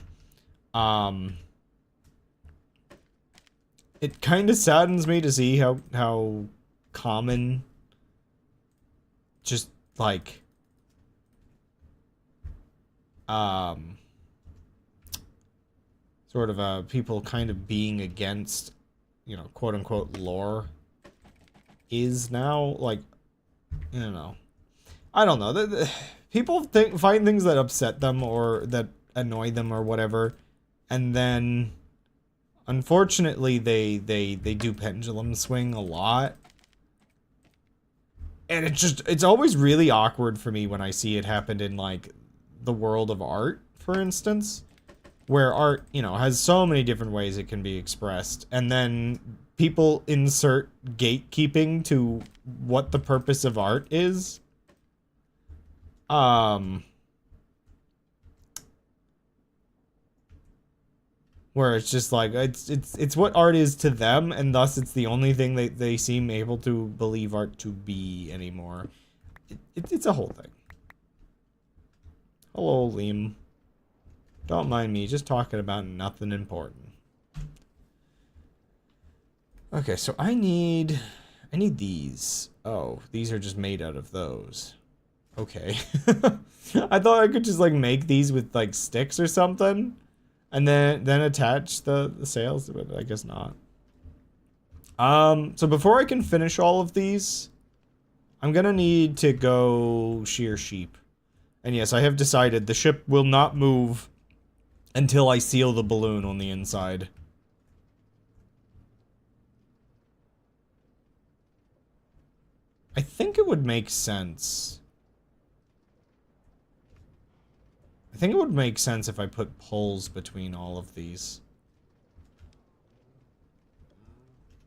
it kind of saddens me to see how common just like sort of people kind of being against, quote unquote lore is now. Like, I don't know. People find things that upset them or that annoy them or whatever, and then unfortunately they do pendulum swing a lot, and it's always really awkward for me when I see it happen in like the world of art, for instance, where art, has so many different ways it can be expressed, and then people insert gatekeeping to what the purpose of art is. Where it's just like, it's what art is to them, and thus it's the only thing they seem able to believe art to be anymore. It's a whole thing. Hello, Liam. Don't mind me, just talking about nothing important. Okay, so I need these. Oh, these are just made out of those. Okay. I thought I could just like make these with like sticks or something, and then attach the sails, but I guess not. So before I can finish all of these, I'm gonna need to go shear sheep. And yes, I have decided the ship will not move until I seal the balloon on the inside. I think it would make sense. I think it would make sense if I put poles between all of these.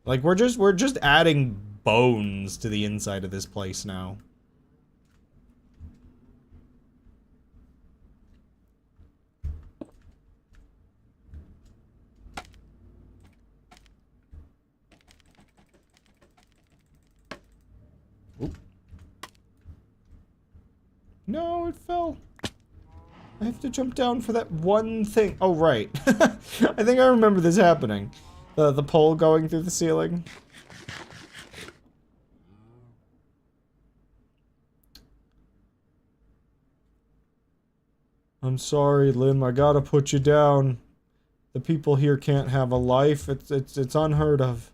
Like, we're just adding bones to the inside of this place now. Oop. No, it fell. I have to jump down for that one thing. Oh, right. I think I remember this happening. The pole going through the ceiling. I'm sorry, Lim. I gotta put you down. The people here can't have a life. It's unheard of.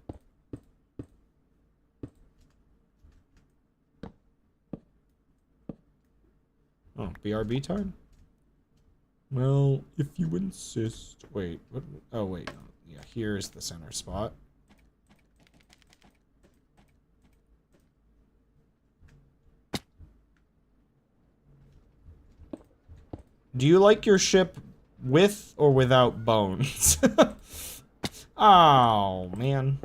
Oh, BRB time? Well, if you insist. Wait, what? Oh, wait. Yeah, here's the center spot. Do you like your ship with or without bones? Oh, man.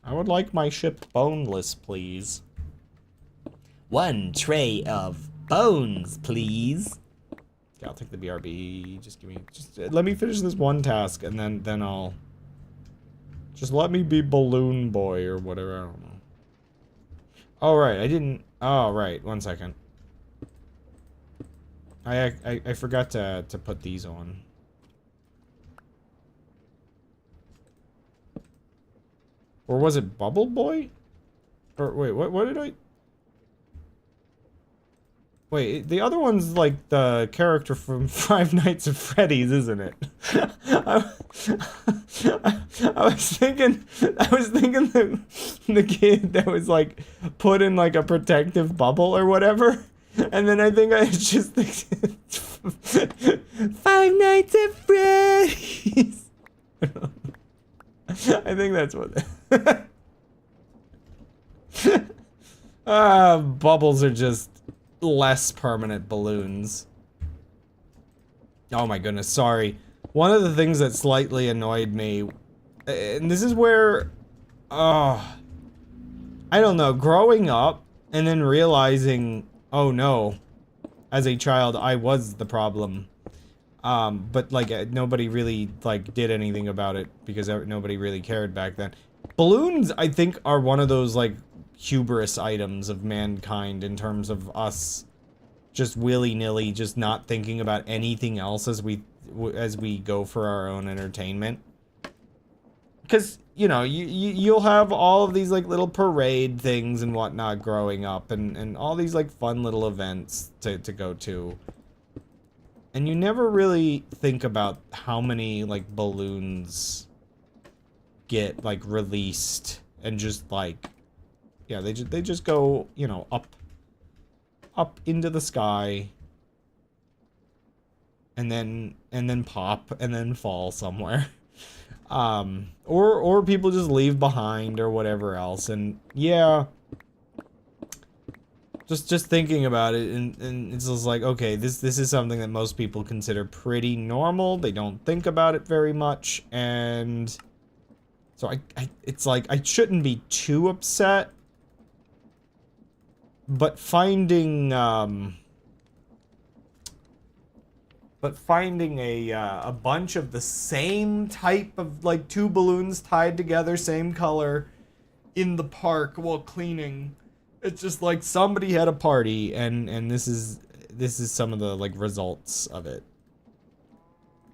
I would like my ship boneless, please. 1 tray of bones, please. Okay, I'll take the BRB. Just give me, let me finish this one task, and then I'll. Just let me be balloon boy or whatever. I don't know. Oh right, I didn't. Oh right, 1 second. I forgot to put these on. Or was it Bubble Boy? Or wait, what did I? Wait, the other one's like the character from Five Nights at Freddy's, isn't it? I was thinking the kid that was like put in like a protective bubble or whatever, and then I think I just think Five Nights at Freddy's. I think that's what. Bubbles are just less permanent balloons. Oh my goodness, sorry. One of the things that slightly annoyed me, and this is where, I don't know, growing up and then realizing, oh no, as a child I was the problem. But like nobody really like did anything about it because nobody really cared back then. Balloons, I think, are one of those like hubris items of mankind in terms of us just willy-nilly just not thinking about anything else as we go for our own entertainment. Because, you know, you'll have all of these like little parade things and whatnot growing up, and all these like fun little events to go to. And you never really think about how many like balloons get like released and just like, yeah, they just go, you know, up into the sky, and then pop and then fall somewhere. Or people just leave behind or whatever else. And yeah, just thinking about it, and it's just like, okay, this is something that most people consider pretty normal. They don't think about it very much, and so it's like I shouldn't be too upset. But finding a bunch of the same type of like 2 balloons tied together, same color, in the park while cleaning, it's just like somebody had a party, and this is some of the like results of it,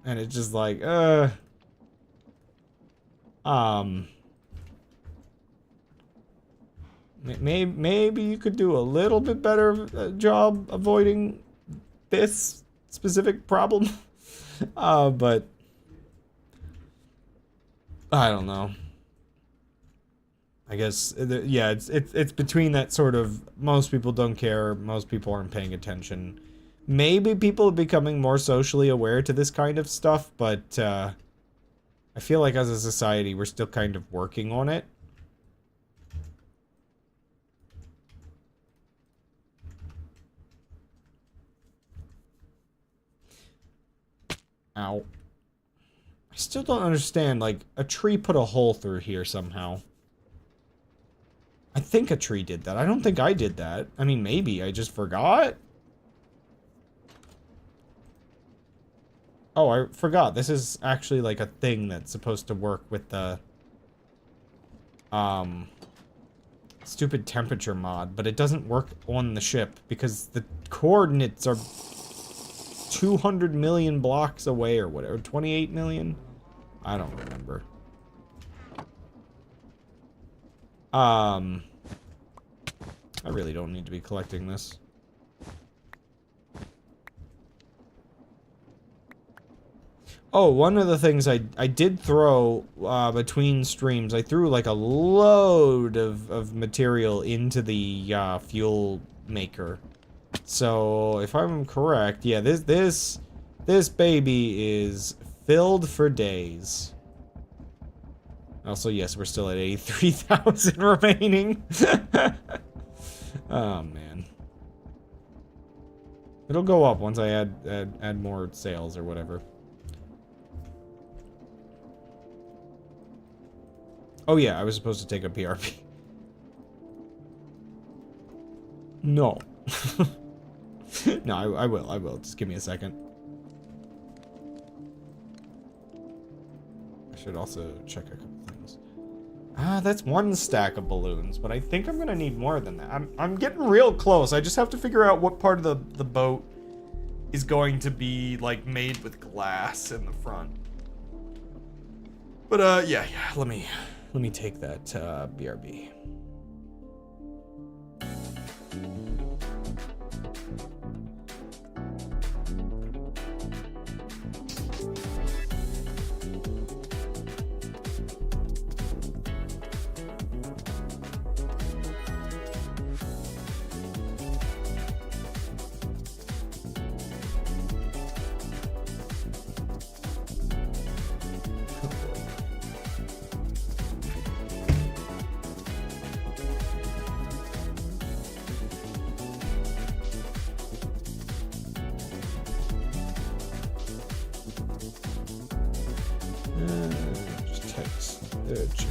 and it's just like maybe you could do a little bit better job avoiding this specific problem. But I don't know. I guess yeah, it's between that sort of most people don't care, most people aren't paying attention. Maybe people are becoming more socially aware to this kind of stuff, but I feel like as a society we're still kind of working on it. Ow. I still don't understand, like, a tree put a hole through here somehow. I think a tree did that. I don't think I did that. I mean, maybe. I just forgot? Oh, I forgot. This is actually, like, a thing that's supposed to work with the, stupid temperature mod, but it doesn't work on the ship because the coordinates are 200 million blocks away or whatever, 28 million? I don't remember. I really don't need to be collecting this. Oh, one of the things I did throw between streams, I threw like a load of material into the fuel maker. So if I'm correct, yeah, this baby is filled for days. Also, yes, we're still at 83,000 remaining. Oh man, it'll go up once I add more sales or whatever. Oh yeah, I was supposed to take a PRP. No. No, I will. Just give me a second. I should also check a couple things. That's one stack of balloons, but I think I'm gonna need more than that. I'm getting real close. I just have to figure out what part of the boat is going to be like made with glass in the front. But yeah, let me take that BRB. Just text. Text.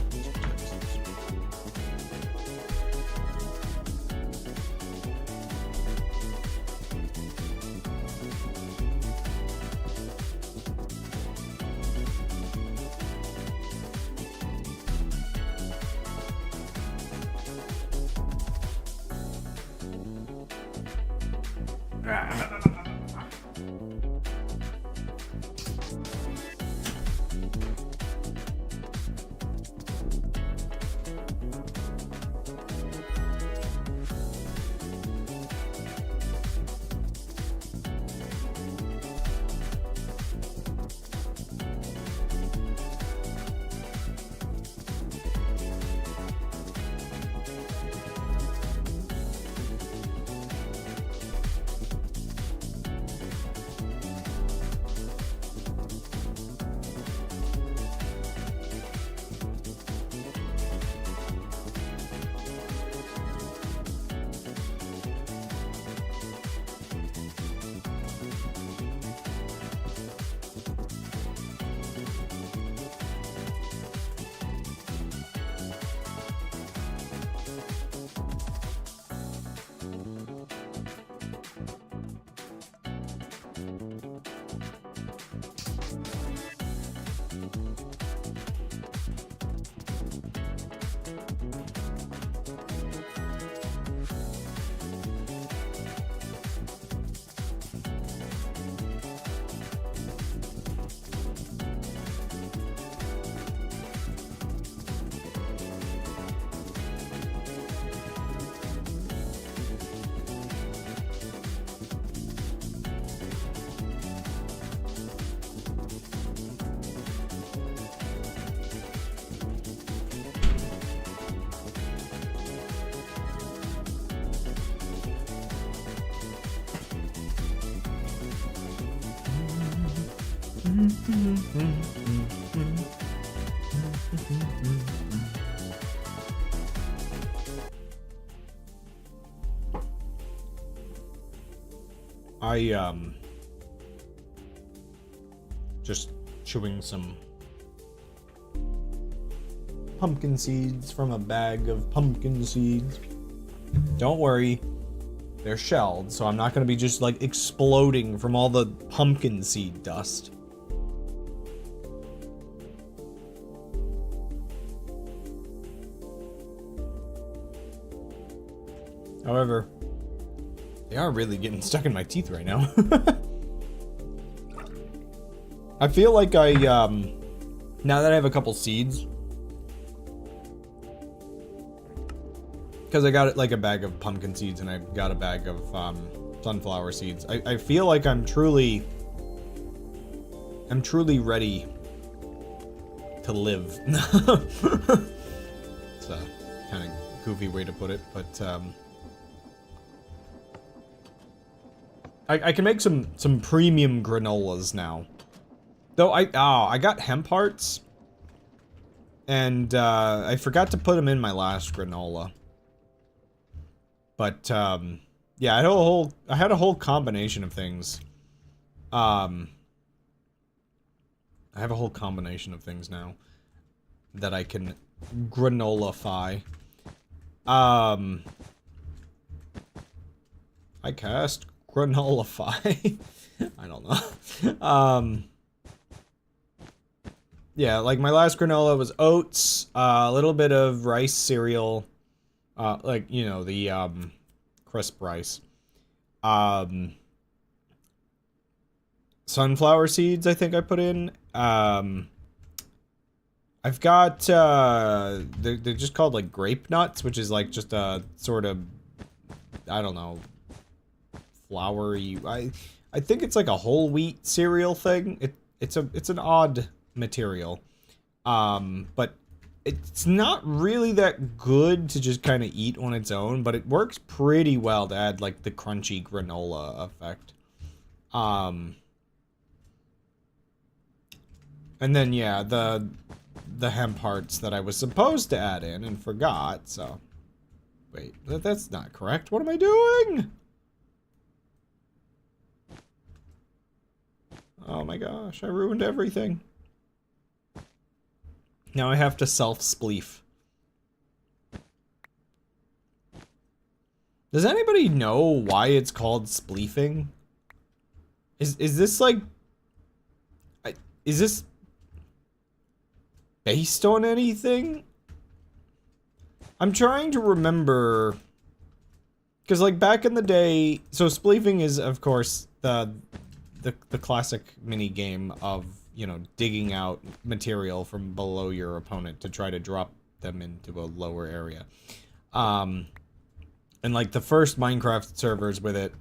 Just chewing some pumpkin seeds from a bag of pumpkin seeds. Don't worry, they're shelled, so I'm not gonna be just like exploding from all the pumpkin seed dust. However, they are really getting stuck in my teeth right now. I feel like now that I have a couple seeds, because I got it like a bag of pumpkin seeds and I got a bag of sunflower seeds, I feel like I'm truly I'm truly ready to live. It's a kind of goofy way to put it, but I can make some premium granolas now. Though I got hemp hearts, and I forgot to put them in my last granola. But yeah, I had a whole combination of things. I have a whole combination of things now that I can granolify. I cast granolify. I don't know. Yeah, like my last granola was oats, a little bit of rice cereal, like, you know, the crisp rice. Sunflower seeds, I think I put in. I've got, they're just called, like, grape nuts, which is, like, just a sort of, I don't know, floury, I think it's, like, a whole wheat cereal thing. It's an odd material. But it's not really that good to just kind of eat on its own, but it works pretty well to add, like, the crunchy granola effect. And then, yeah, the hemp hearts that I was supposed to add in and forgot, so... Wait, that's not correct. What am I doing? Oh my gosh, I ruined everything. Now I have to self-spleef. Does anybody know why it's called spleefing? Is this like... is this... based on anything? I'm trying to remember... Because, like, back in the day... So, spleefing is, of course, the classic mini-game of, you know, digging out material from below your opponent to try to drop them into a lower area. And, like, the first Minecraft servers with it,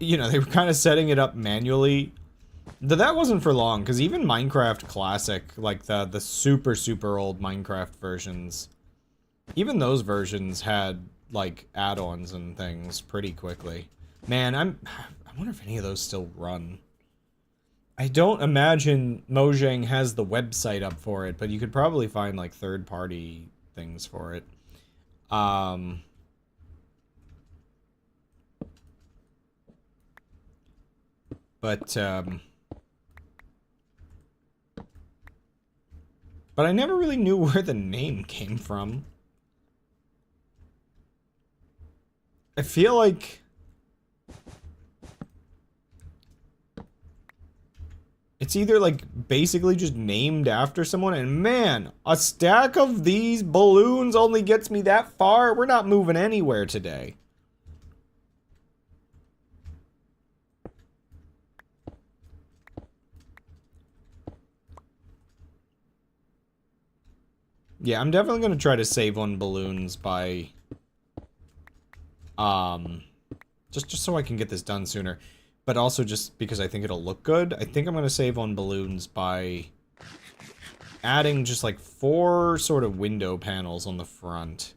you know, they were kind of setting it up manually. That wasn't for long, because even Minecraft Classic, like the super, super old Minecraft versions, even those versions had, like, add-ons and things pretty quickly. Man, I wonder if any of those still run. I don't imagine Mojang has the website up for it, but you could probably find, like, third-party things for it. But I never really knew where the name came from. I feel like... it's either, like, basically just named after someone, and man, a stack of these balloons only gets me that far. We're not moving anywhere today. Yeah, I'm definitely gonna try to save on balloons by... just so I can get this done sooner. But also just because I think it'll look good. I think I'm gonna save on balloons by... adding just, like, 4 sort of window panels on the front.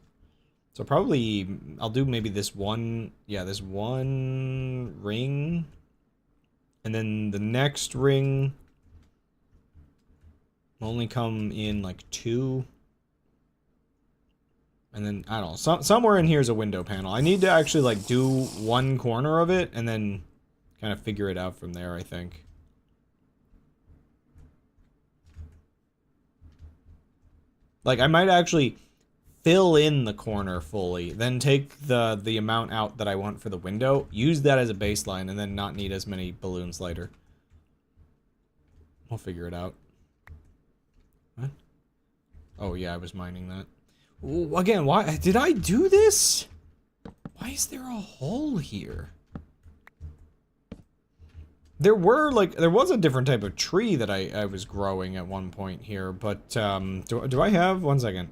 So probably... I'll do maybe this one... yeah, this one ring. And then the next ring... will only come in, like, 2... and then, I don't know, somewhere in here is a window panel. I need to actually, like, do one corner of it, and then kind of figure it out from there, I think. Like, I might actually fill in the corner fully, then take the amount out that I want for the window, use that as a baseline, and then not need as many balloons later. We'll figure it out. What? Oh, yeah, I was mining that. Ooh, again, why did I do this? Why is there a hole here? There was a different type of tree that I was growing at one point here, but do I have, one second,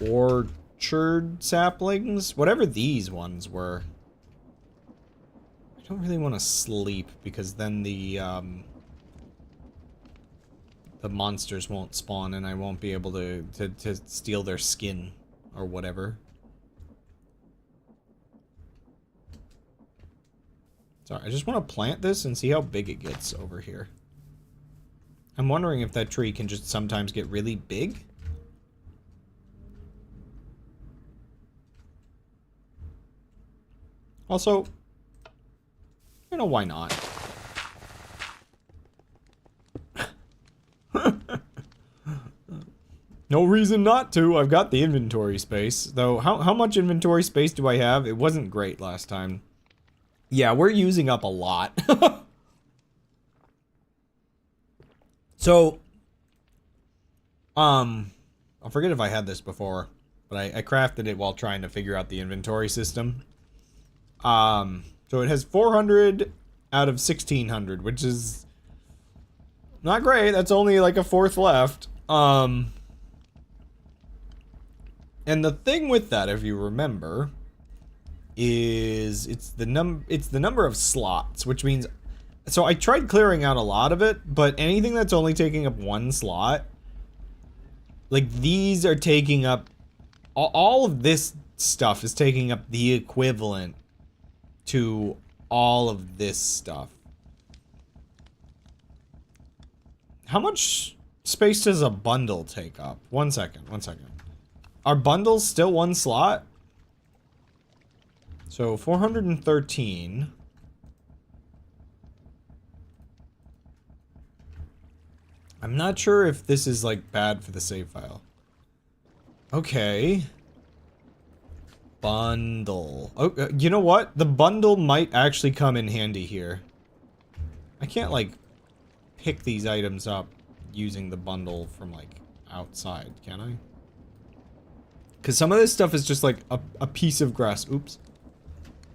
orchard saplings, whatever these ones were. I don't really want to sleep because then the monsters won't spawn and I won't be able to steal their skin or whatever. Sorry, I just want to plant this and see how big it gets over here. I'm wondering if that tree can just sometimes get really big. Also, you know, why not? No reason not to. I've got the inventory space. Though, how much inventory space do I have? It wasn't great last time. Yeah, we're using up a lot. So, I forget if I had this before, but I crafted it while trying to figure out the inventory system. So it has 400 out of 1600, which is not great. That's only like a fourth left. And the thing with that, if you remember, is it's the number of slots, which means, so I tried clearing out a lot of it, but anything that's only taking up one slot, like these are taking up, all of this stuff is taking up the equivalent to all of this stuff. How much space does a bundle take up? One second. Are bundles still one slot? So 413. I'm not sure if this is like bad for the save file. Okay. Bundle. Oh, you know what? The bundle might actually come in handy here. I can't like pick these items up using the bundle from like outside, can I? Because some of this stuff is just like a piece of grass. Oops.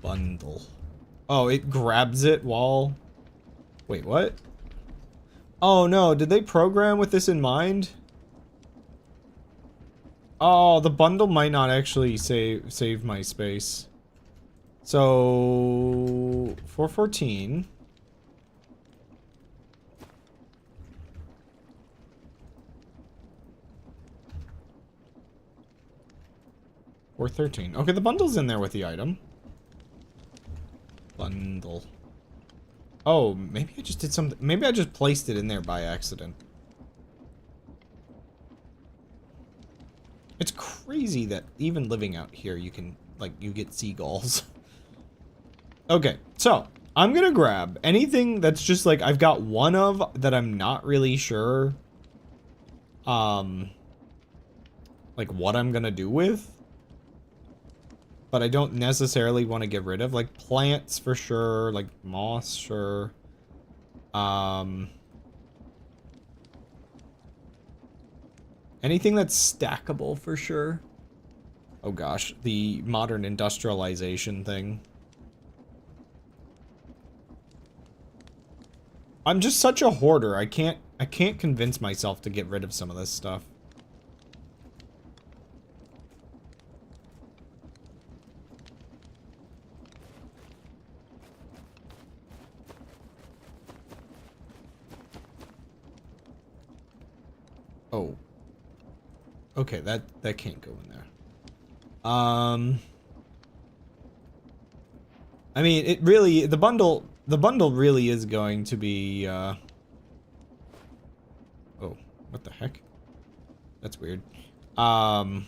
Bundle. Oh, it grabs it while... Wait, what? Oh no, did they program with this in mind? Oh, the bundle might not actually save my space. So... 414... 413. Okay, the bundle's in there with the item. Bundle. Oh, maybe I just did something. Maybe I just placed it in there by accident. It's crazy that even living out here, you can, like, you get seagulls. Okay, so I'm gonna grab anything that's just like I've got one of that I'm not really sure, like what I'm gonna do with. But I don't necessarily want to get rid of, like, plants for sure, like moss, sure. Anything that's stackable for sure. Oh gosh, the modern industrialization thing. I'm just such a hoarder. I can't convince myself to get rid of some of this stuff. Oh. Okay, that can't go in there. I mean, it really, the bundle really is going to be, oh, what the heck? That's weird. Right,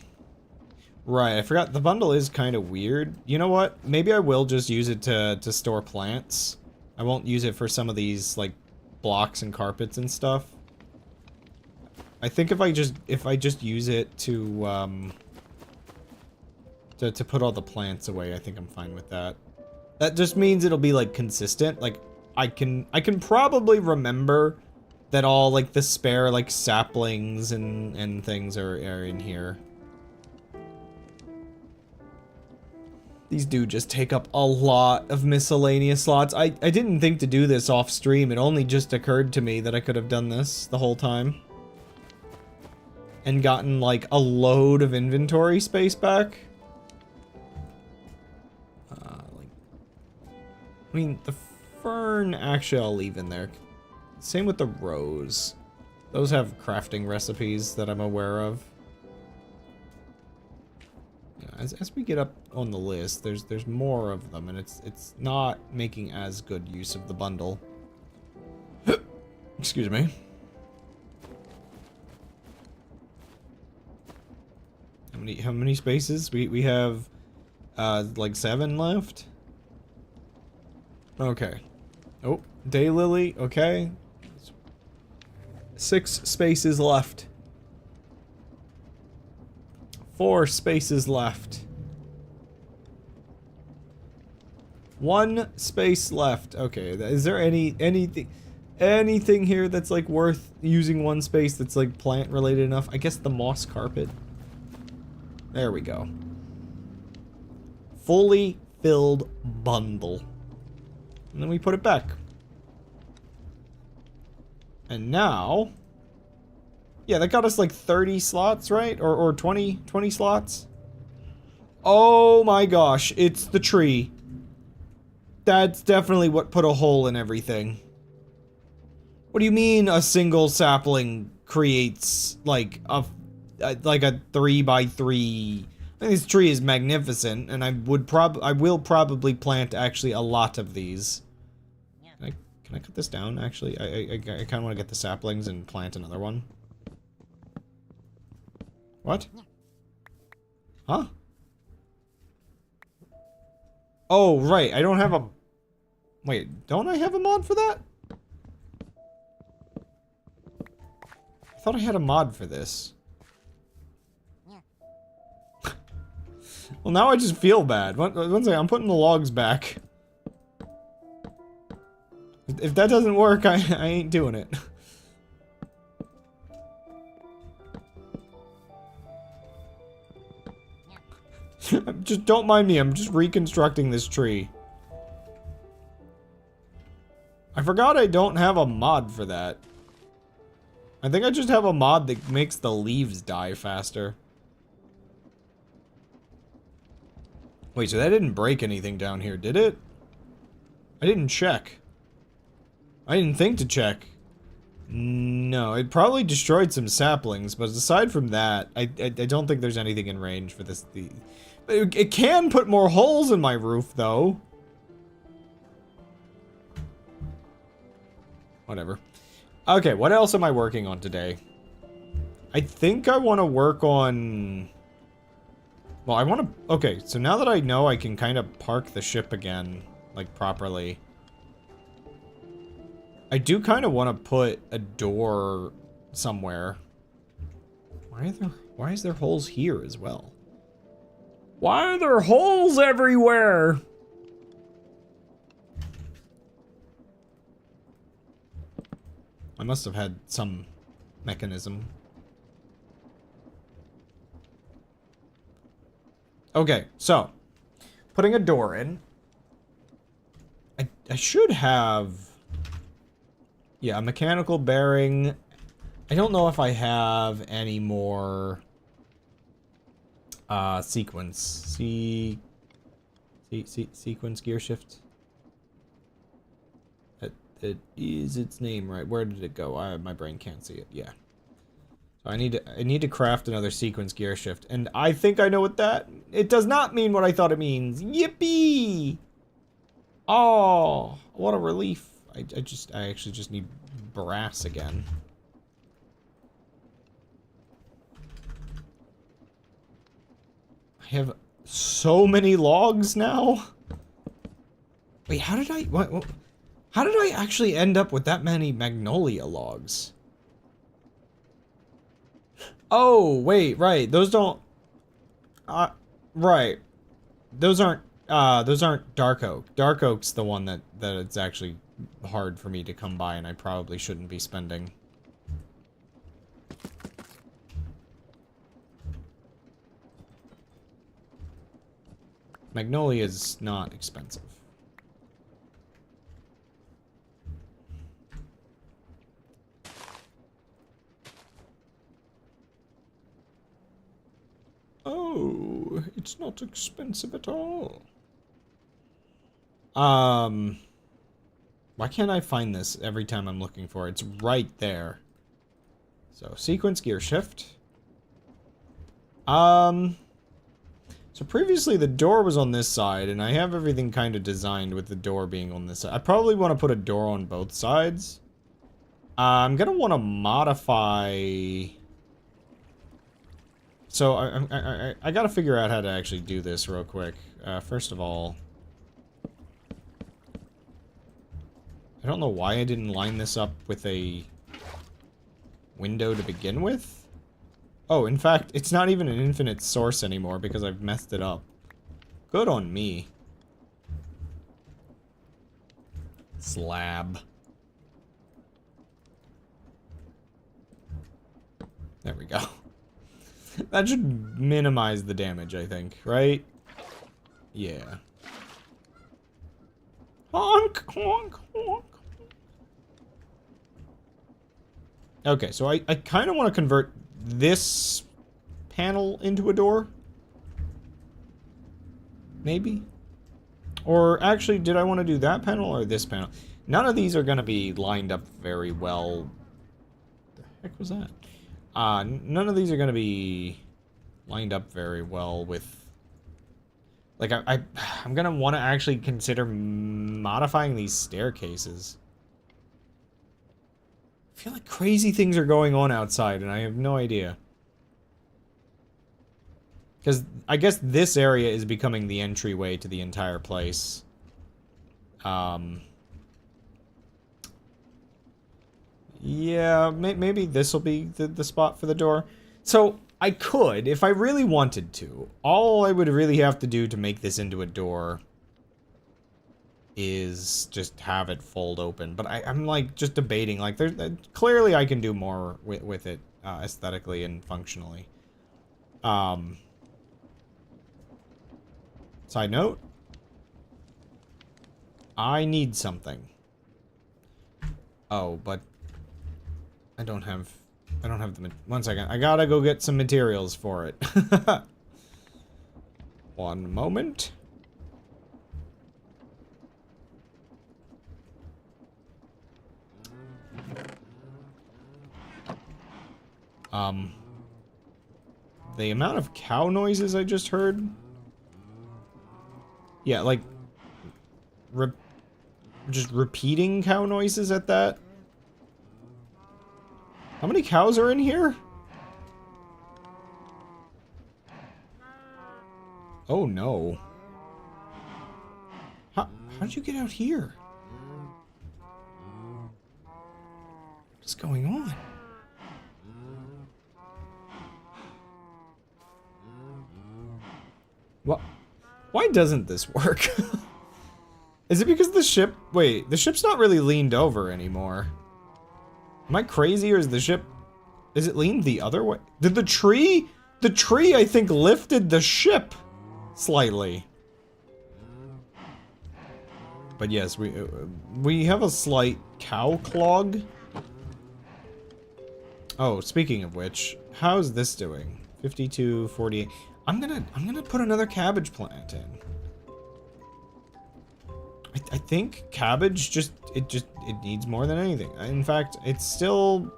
I forgot, the bundle is kind of weird. You know what? Maybe I will just use it to store plants. I won't use it for some of these, like, blocks and carpets and stuff. I think if I just use it to put all the plants away, I think I'm fine with that. That just means it'll be like consistent. Like I can probably remember that all like the spare like saplings and things are in here. These do just take up a lot of miscellaneous slots. I didn't think to do this off stream. It only just occurred to me that I could have done this the whole time. And gotten, like, a load of inventory space back. I mean, the fern, actually, I'll leave in there. Same with the rose. Those have crafting recipes that I'm aware of. Yeah, as we get up on the list, there's more of them, and it's not making as good use of the bundle. Excuse me. How many spaces? We have like 7 left. Okay. Oh, daylily. Okay. 6 spaces left. 4 spaces left. 1 space left. Okay. Is there anything here that's like worth using 1 space that's like plant related enough? I guess the moss carpet. There we go. Fully filled bundle. And then we put it back. And now... yeah, that got us like 30 slots, right? Or 20 slots? Oh my gosh, it's the tree. That's definitely what put a hole in everything. What do you mean a single sapling creates like a 3x3? I think this tree is magnificent, and I will probably plant actually a lot of these. Can I cut this down? Actually, I kind of want to get the saplings and plant another one. What? Huh? Oh right, I don't have a. Wait, don't I have a mod for that? I thought I had a mod for this. Well, now I just feel bad. One second, I'm putting the logs back. If that doesn't work, I ain't doing it. Just don't mind me, I'm just reconstructing this tree. I forgot I don't have a mod for that. I think I just have a mod that makes the leaves die faster. Wait, so that didn't break anything down here, did it? I didn't check. I didn't think to check. No, it probably destroyed some saplings, but aside from that, I don't think there's anything in range for this. It can put more holes in my roof, though. Whatever. Okay, what else am I working on today? I think I want to work on... well, I want to... okay, so now that I know I can kind of park the ship again, like, properly... I do kind of want to put a door somewhere. Why is there holes here as well? Why are there holes everywhere? I must have had some mechanism. Okay, so putting a door in. I should have... yeah, a mechanical bearing. I don't know if I have any more sequence. Sequence gear shift. It is its name, right? Where did it go? My brain can't see it. Yeah. So I need to craft another sequence gear shift, and I think I know what that. It does not mean what I thought it means. Yippee! Oh, what a relief. I actually just need brass again. I have so many logs now. Wait, how did I how did I actually end up with that many magnolia logs? Oh, wait, right. Those don't right. Those aren't dark oak. Dark oak's the one that it's actually hard for me to come by, and I probably shouldn't be spending. Magnolia is not expensive. Oh, it's not expensive at all. Why can't I find this every time I'm looking for it? It's right there. So, sequence, gear, shift. So previously the door was on this side, and I have everything kind of designed with the door being on this side. I probably want to put a door on both sides. I'm gonna want to modify... So, I gotta figure out how to actually do this real quick. First of all... I don't know why I didn't line this up with a window to begin with. Oh, in fact, it's not even an infinite source anymore because I've messed it up. Good on me. Slab. There we go. That should minimize the damage, I think, right? Yeah. Honk, honk, honk. Okay, so I kind of want to convert this panel into a door. Maybe? Or actually, did I want to do that panel or this panel? None of these are going to be lined up very well. What the heck was that? None of these are going to be lined up very well with... Like, I'm going to want to actually consider modifying these staircases. I feel like crazy things are going on outside, and I have no idea. Because I guess this area is becoming the entryway to the entire place. Yeah, maybe this will be the spot for the door. So, I could, if I really wanted to. All I would really have to do to make this into a door is just have it fold open. But I'm like just debating, like clearly I can do more with it aesthetically and functionally. Side note, I need something. Oh, but I don't have the, one second, I gotta go get some materials for it. One moment. The amount of cow noises I just heard. Yeah, like, just repeating cow noises at that. How many cows are in here? Oh no. How'd you get out here? What's going on? What? Why doesn't this work? Is it because the ship... Wait, the ship's not really leaned over anymore. Am I crazy, or is the ship... Is it leaned the other way? Did the tree... The tree, I think, lifted the ship slightly. But yes, we have a slight cow clog. Oh, speaking of which, how's this doing? 52, 48... I'm gonna put another cabbage plant in. I think cabbage it needs more than anything. In fact, it's still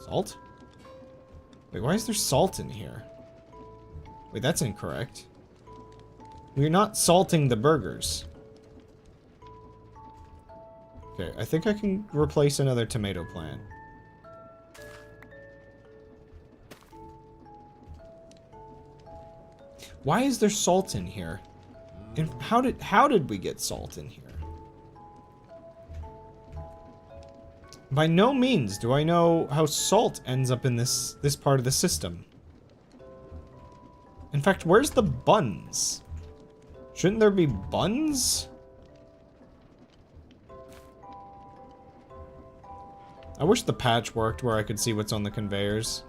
salt? Wait, why is there salt in here? Wait, that's incorrect. We're not salting the burgers. Okay, I think I can replace another tomato plant. Why is there salt in here? And how did we get salt in here? By no means do I know how salt ends up in this part of the system. In fact, where's the buns? Shouldn't there be buns? I wish the patch worked where I could see what's on the conveyors.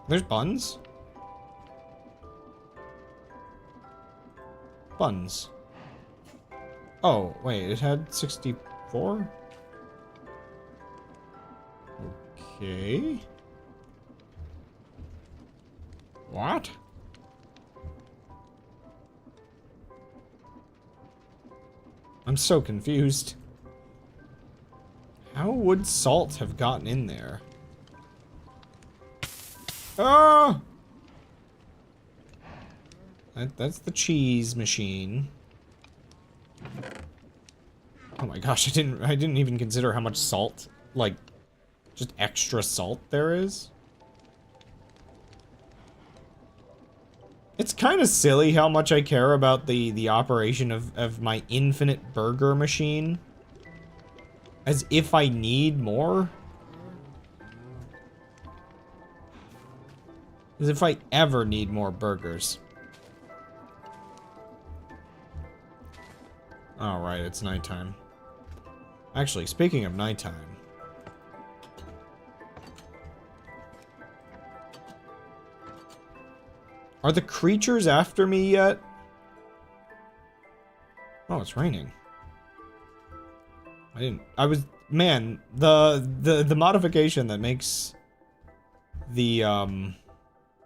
There's buns? Buns. Oh, wait, it had 64? Okay. What? I'm so confused. How would salt have gotten in there? Ah! That's the cheese machine. Oh my gosh, I didn't even consider how much salt, like, just extra salt there is. It's kind of silly how much I care about the operation of my infinite burger machine. As if I need more. As if I ever need more burgers. Alright, it's nighttime. Actually, speaking of nighttime. Are the creatures after me yet? Oh, it's raining. Man, the modification that makes the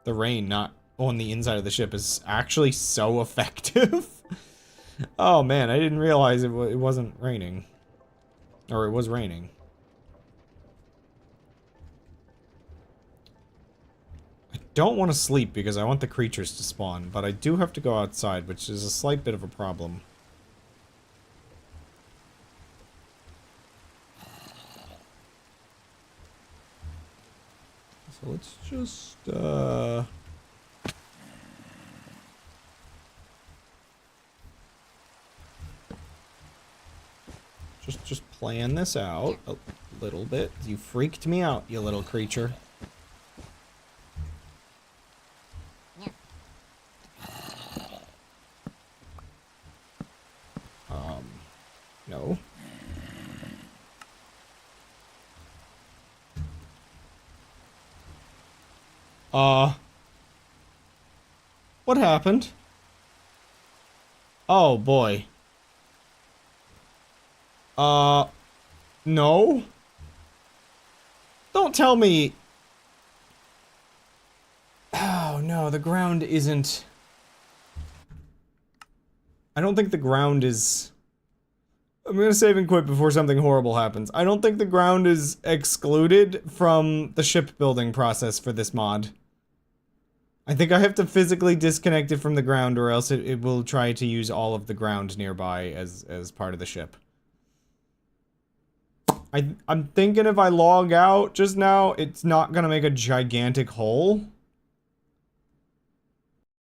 rain not on the inside of the ship is actually so effective. Oh man, I didn't realize it wasn't raining. Or it was raining. I don't want to sleep because I want the creatures to spawn, but I do have to go outside, which is a slight bit of a problem. So let's just, Just plan this out a little bit. You freaked me out, you little creature. No. What happened? Oh, boy. No? Don't tell me... Oh, no, the ground isn't... I don't think the ground is... I'm gonna save and quit before something horrible happens. I don't think the ground is excluded from the shipbuilding process for this mod. I think I have to physically disconnect it from the ground, or else it will try to use all of the ground nearby as part of the ship. I'm thinking if I log out just now, it's not gonna make a gigantic hole.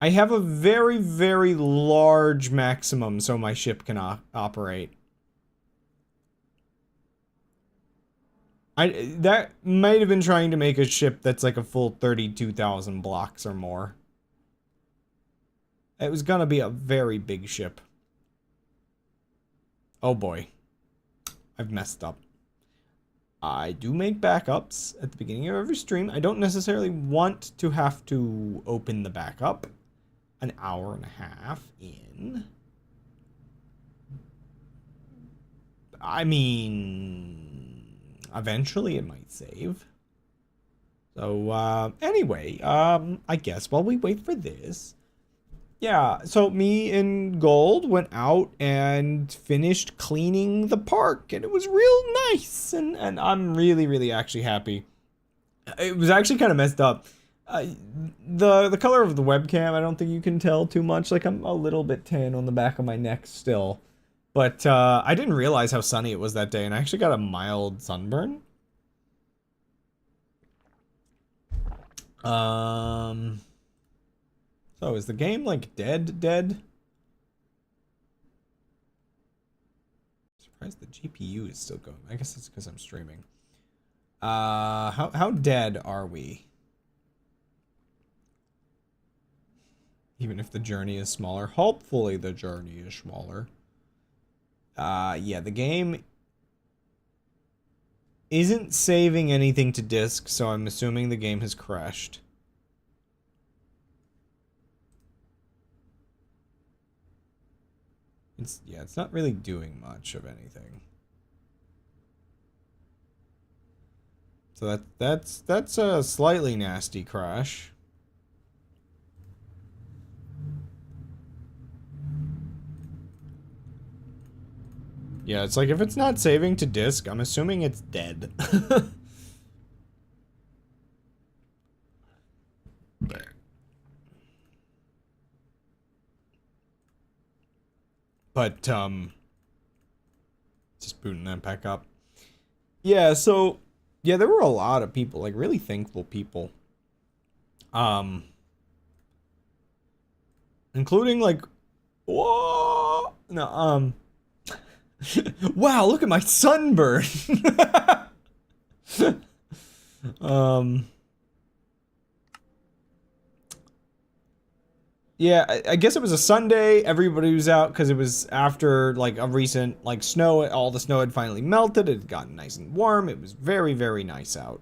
I have a very, very large maximum so my ship can operate. That might have been trying to make a ship that's like a full 32,000 blocks or more. It was gonna be a very big ship. Oh boy. I've messed up. I do make backups at the beginning of every stream. I don't necessarily want to have to open the backup an hour and a half in. I mean, eventually it might save. So, anyway, I guess while we wait for this, yeah, so me and Gold went out and finished cleaning the park, and it was real nice, and I'm really, really actually happy. It was actually kind of messed up. The color of the webcam, I don't think you can tell too much. Like, I'm a little bit tan on the back of my neck still. But, I didn't realize how sunny it was that day, and I actually got a mild sunburn. So is the game, like, dead? Surprised the GPU is still going. I guess it's because I'm streaming. How dead are we? Even if the journey is smaller. Hopefully the journey is smaller. Yeah, the game isn't saving anything to disk, so I'm assuming the game has crashed. It's not really doing much of anything. So that's a slightly nasty crash. Yeah, it's like if it's not saving to disk, I'm assuming it's dead. But, just booting that back up. Yeah, so, yeah, there were a lot of people, like, really thankful people. Including, like, whoa! No, wow, look at my sunburn! um... Yeah, I guess it was a Sunday. Everybody was out because it was after like a recent like snow. All the snow had finally melted. It had gotten nice and warm. It was very, very nice out.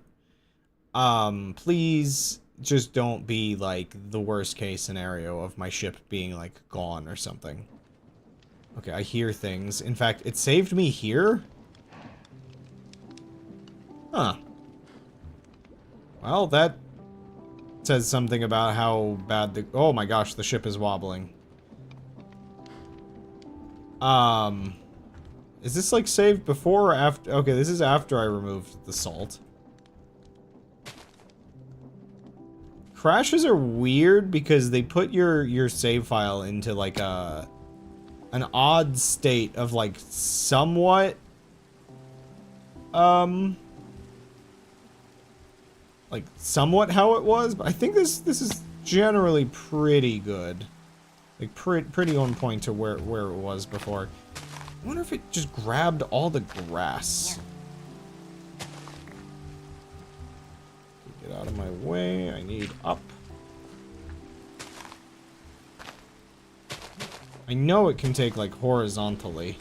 Please just don't be like the worst case scenario of my ship being like gone or something. Okay, I hear things. In fact, it saved me here? Huh. Well, that says something about how bad the... Oh my gosh, the ship is wobbling. Is this like saved before or after? Okay, this is after I removed the salt. Crashes are weird because they put your save file into like an odd state of like somewhat like somewhat how it was, but I think this is generally pretty good. Like pretty on point to where it was before. I wonder if it just grabbed all the grass. Get out of my way. I need up. I know it can take like horizontally.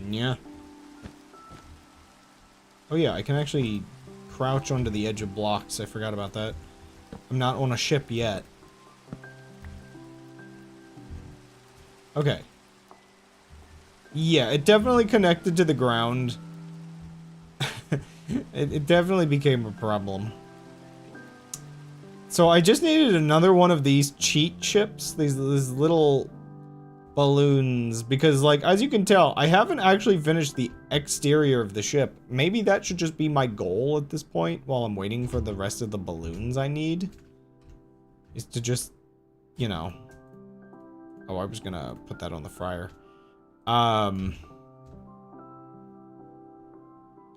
Yeah. Oh yeah, I can actually crouch onto the edge of blocks. I forgot about that. I'm not on a ship yet. Okay. Yeah, it definitely connected to the ground. it definitely became a problem. So I just needed another one of these cheat ships. These little balloons, because like as you can tell I haven't actually finished the exterior of the ship. Maybe that should just be my goal at this point while I'm waiting for the rest of the balloons I need, is to just, you know, oh, I was gonna put that on the fryer. I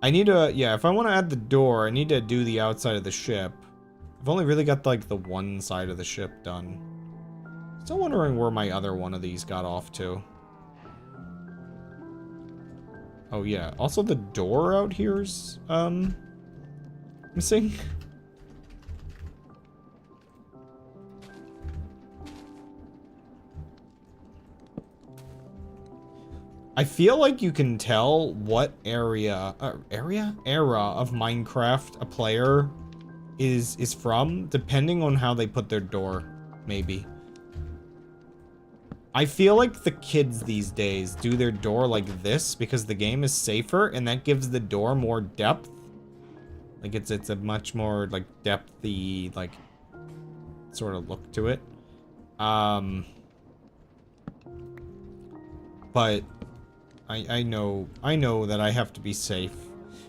need to, yeah, if I want to add the door I need to do the outside of the ship. I've only really got like the one side of the ship done. Still wondering where my other one of these got off to. Oh yeah, also the door out here's, missing. I feel like you can tell what era of Minecraft a player is from, depending on how they put their door, maybe. I feel like the kids these days do their door like this because the game is safer and that gives the door more depth. Like it's a much more like depthy like sort of look to it. But I know that I have to be safe.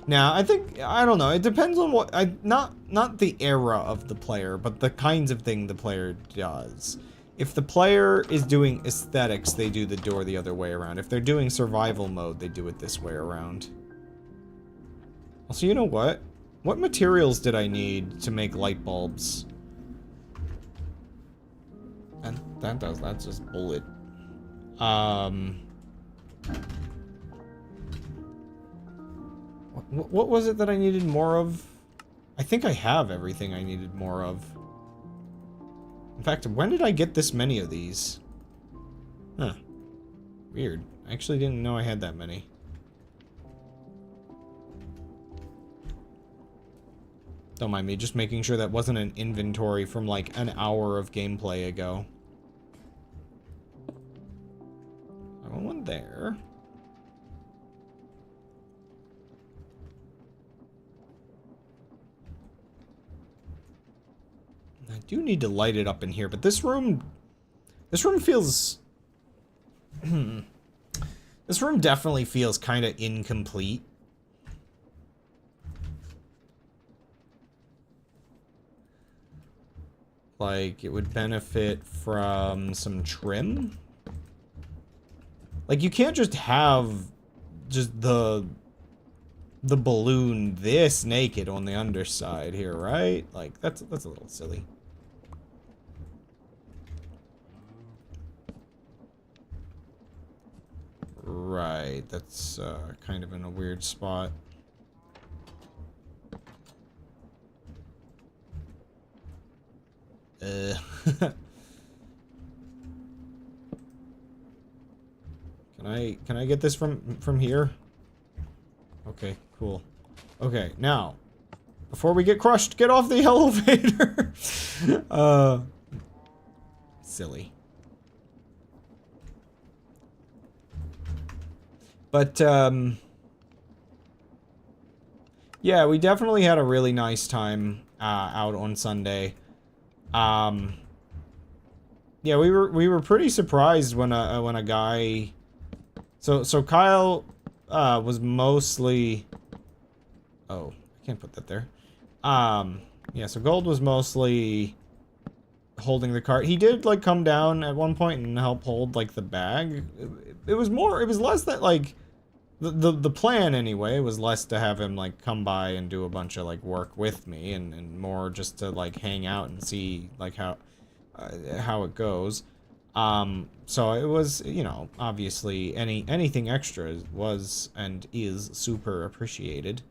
Now, I think, I don't know, it depends on what, not the era of the player, but the kinds of thing the player does. If the player is doing aesthetics, they do the door the other way around. If they're doing survival mode, they do it this way around. Also, you know what? What materials did I need to make light bulbs? And that's just bullet. What was it that I needed more of? I think I have everything I needed more of. In fact, when did I get this many of these? Huh. Weird. I actually didn't know I had that many. Don't mind me, just making sure that wasn't an inventory from like an hour of gameplay ago. I want one there. I do need to light it up in here, but this room This room feels... This room definitely feels kind of incomplete. Like, it would benefit from some trim. Like, you can't just have just the balloon this naked on the underside here, right? Like, that's a little silly. Right, that's kind of in a weird spot. Can I get this from here? Okay, cool. Okay, now, before we get crushed, get off the elevator. Silly. But yeah, we definitely had a really nice time out on Sunday. Yeah, we were pretty surprised when a guy. So Kyle was mostly. Oh, I can't put that there. Yeah, so Gold was mostly holding the cart. He did like come down at one point and help hold like the bag. It was less that like the plan anyway was less to have him like come by and do a bunch of like work with me and more just to like hang out and see like how it goes. So it was, you know, obviously anything extra was and is super appreciated.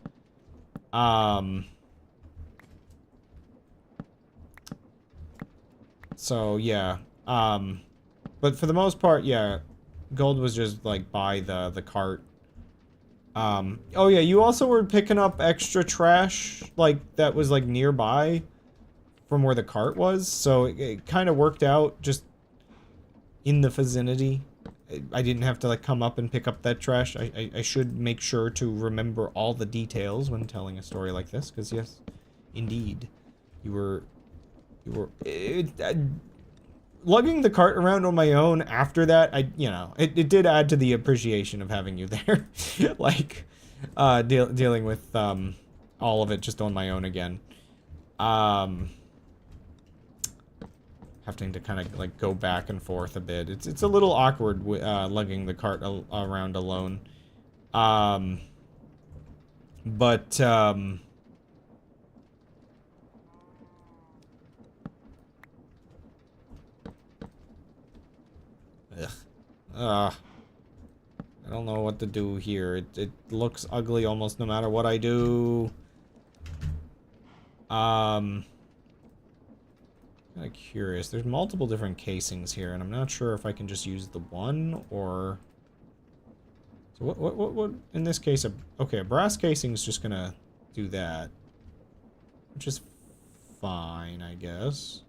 So yeah. But for the most part, yeah, Gold was just like by the cart. Oh yeah, you also were picking up extra trash, like, that was, like, nearby from where the cart was, so it kind of worked out just in the vicinity. I didn't have to, like, come up and pick up that trash. I should make sure to remember all the details when telling a story like this, because yes, indeed, you were lugging the cart around on my own after that, you know, it did add to the appreciation of having you there. Like, dealing with, all of it just on my own again. Having to kind of, like, go back and forth a bit. It's a little awkward, lugging the cart around alone. But, I don't know what to do here. It looks ugly almost no matter what I do. Kind of curious. There's multiple different casings here, and I'm not sure if I can just use the one or. So what? In this case, okay, a brass casing is just gonna do that, which is fine, I guess.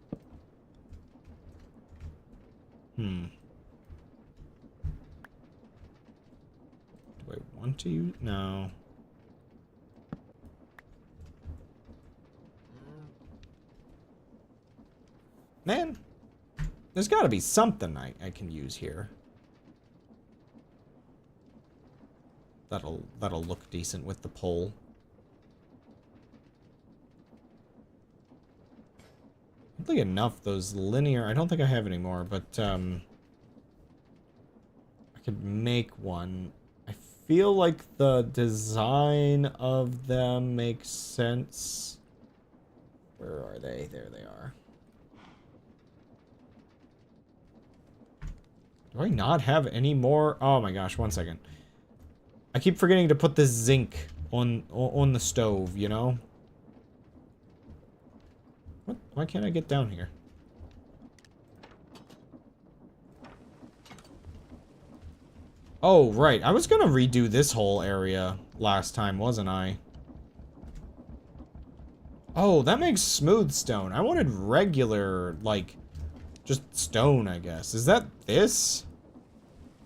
Do I want to use? No. Man, there's got to be something I can use here. That'll look decent with the pole. Oddly enough, those linear, I don't think I have any more, but I could make one. I feel like the design of them makes sense. Where are they? There they are. Do I not have any more? Oh my gosh, one second. I keep forgetting to put the zinc on the stove, you know? What? Why can't I get down here? Oh, right. I was gonna redo this whole area last time, wasn't I? Oh, that makes smooth stone. I wanted regular, like, just stone, I guess. Is that this?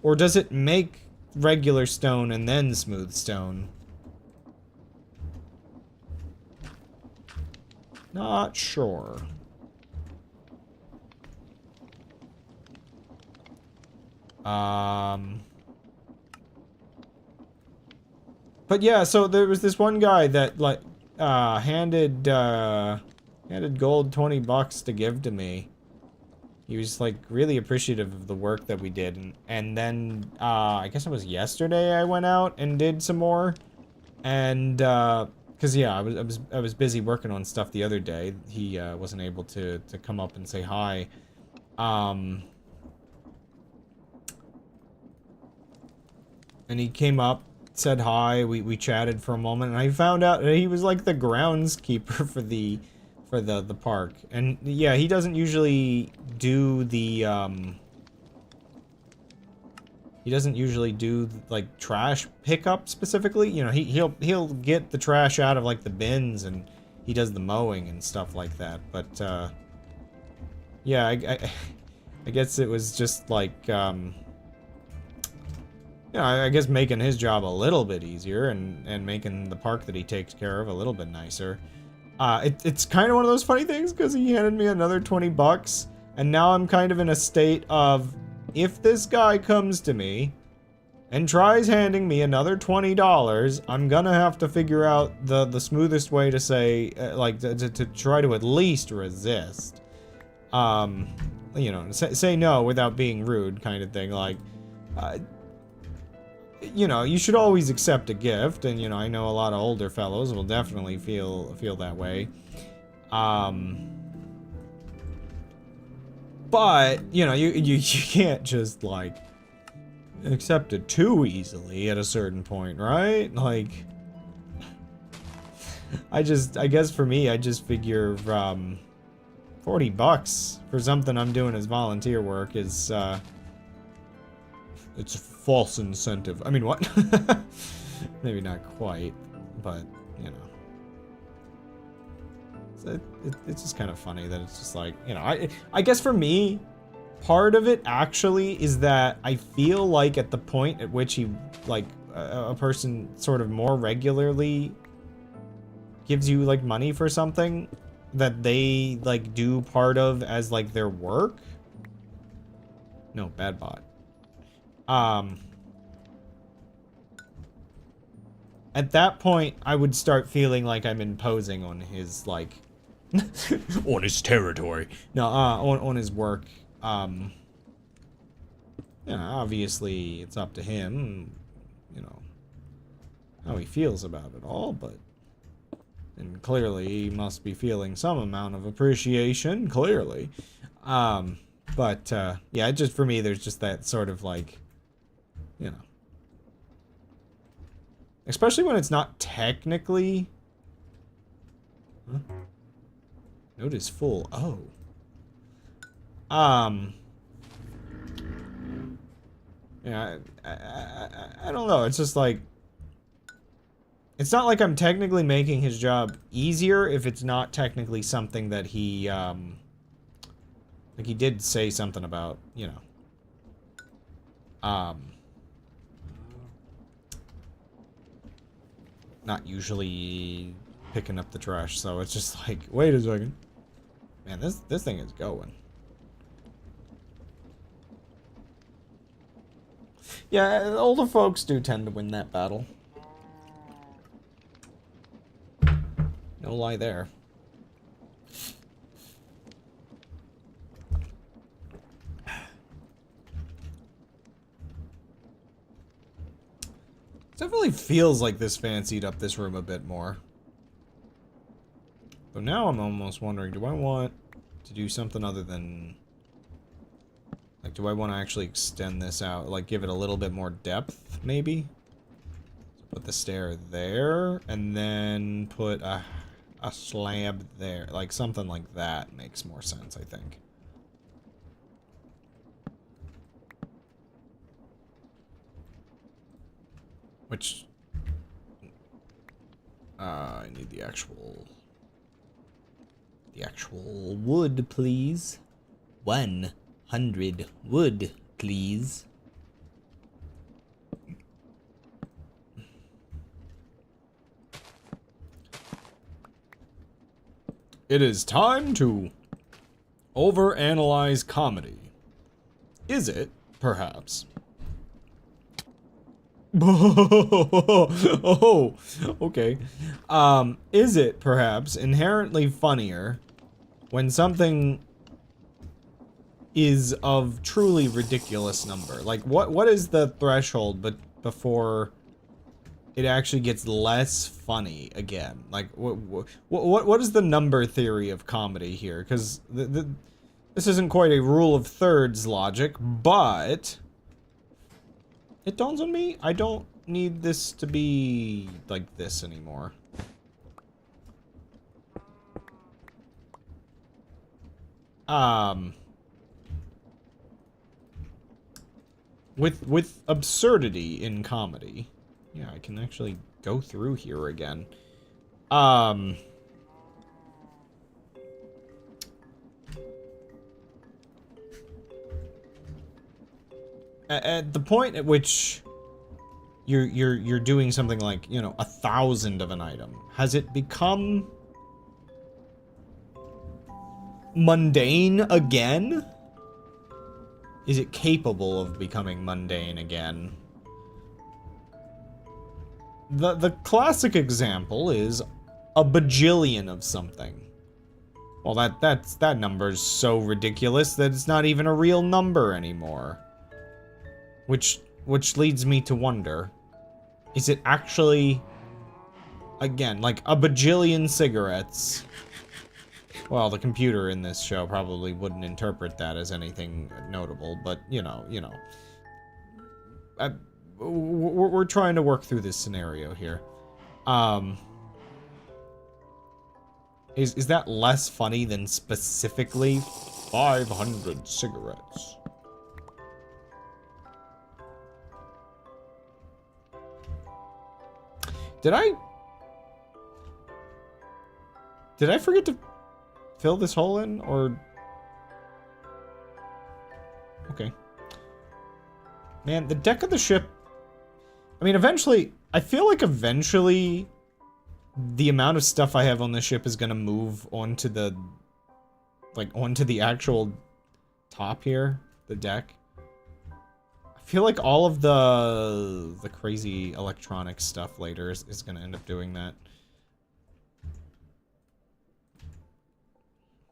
Or does it make regular stone and then smooth stone? Not sure. But yeah, so there was this one guy that like handed gold $20 to give to me. He was like really appreciative of the work that we did, and then I guess it was yesterday I went out and did some more, and because yeah, I was busy working on stuff the other day. He wasn't able to come up and say hi. And he came up, said hi, we chatted for a moment, and I found out that he was like the groundskeeper for the park. And yeah, he doesn't usually do the like trash pickup specifically. You know, he'll get the trash out of like the bins, and he does the mowing and stuff like that. But yeah, I guess it was just like you know, I guess making his job a little bit easier, and making the park that he takes care of a little bit nicer. It's kind of one of those funny things, because he handed me another $20, and now I'm kind of in a state of, if this guy comes to me and tries handing me another $20, I'm gonna have to figure out the smoothest way to say, like, to try to at least resist. You know, say no without being rude, kind of thing, like, you know, you should always accept a gift, and, you know, I know a lot of older fellows will definitely feel that way. But, you know, you can't just, like, accept it too easily at a certain point, right? Like, I guess for me, I just figure, $40 for something I'm doing as volunteer work is, it's a false incentive. I mean, what? Maybe not quite, but, you know. It's just kind of funny that it's just like, you know, I guess for me, part of it actually is that I feel like at the point at which he, like, a person sort of more regularly gives you, like, money for something that they, like, do part of as, like, their work. No, bad bot. At that point, I would start feeling like I'm imposing on his, like, on his territory. No, on his work. You know, obviously, it's up to him, you know, how he feels about it all, but, and clearly, he must be feeling some amount of appreciation, clearly. But, yeah, just, for me, there's just that sort of, like, you know. Especially when it's not technically... Huh? Note is full. Oh. Yeah, I don't know. It's just like... It's not like I'm technically making his job easier if it's not technically something that he, like, he did say something about, you know. Not usually picking up the trash, so it's just like, wait a second. Man, this thing is going. Yeah, older folks do tend to win that battle. No lie there. Definitely feels like this fancied up this room a bit more. But now I'm almost wondering, do I want to do something other than... Like, do I want to actually extend this out? Like, give it a little bit more depth, maybe? So put the stair there, and then put a slab there. Like, something like that makes more sense, I think. Which, I need the actual wood, please. 100 wood, please. It is time to overanalyze comedy. Is it, perhaps? Oh, okay. Is it perhaps inherently funnier when something is of truly ridiculous number? Like, what is the threshold but before it actually gets less funny again? Like, what is the number theory of comedy here? Because this isn't quite a rule of thirds logic, but it dawns on me I don't need this to be like this anymore. With absurdity in comedy. Yeah, I can actually go through here again. At the point at which you're doing something like, you know, 1,000 of an item, has it become mundane again? Is it capable of becoming mundane again? The classic example is a bajillion of something. Well, that number's so ridiculous that it's not even a real number anymore. Which leads me to wonder, is it actually, again, like a bajillion cigarettes? Well, the computer in this show probably wouldn't interpret that as anything notable, but, you know. We're trying to work through this scenario here. Is that less funny than specifically 500 cigarettes? Did I forget to fill this hole in, or? Okay. Man, the deck of the ship, I mean, eventually, I feel like eventually the amount of stuff I have on the ship is gonna move onto the, like, onto the actual top here, the deck. I feel like all of the crazy electronic stuff later is gonna end up doing that.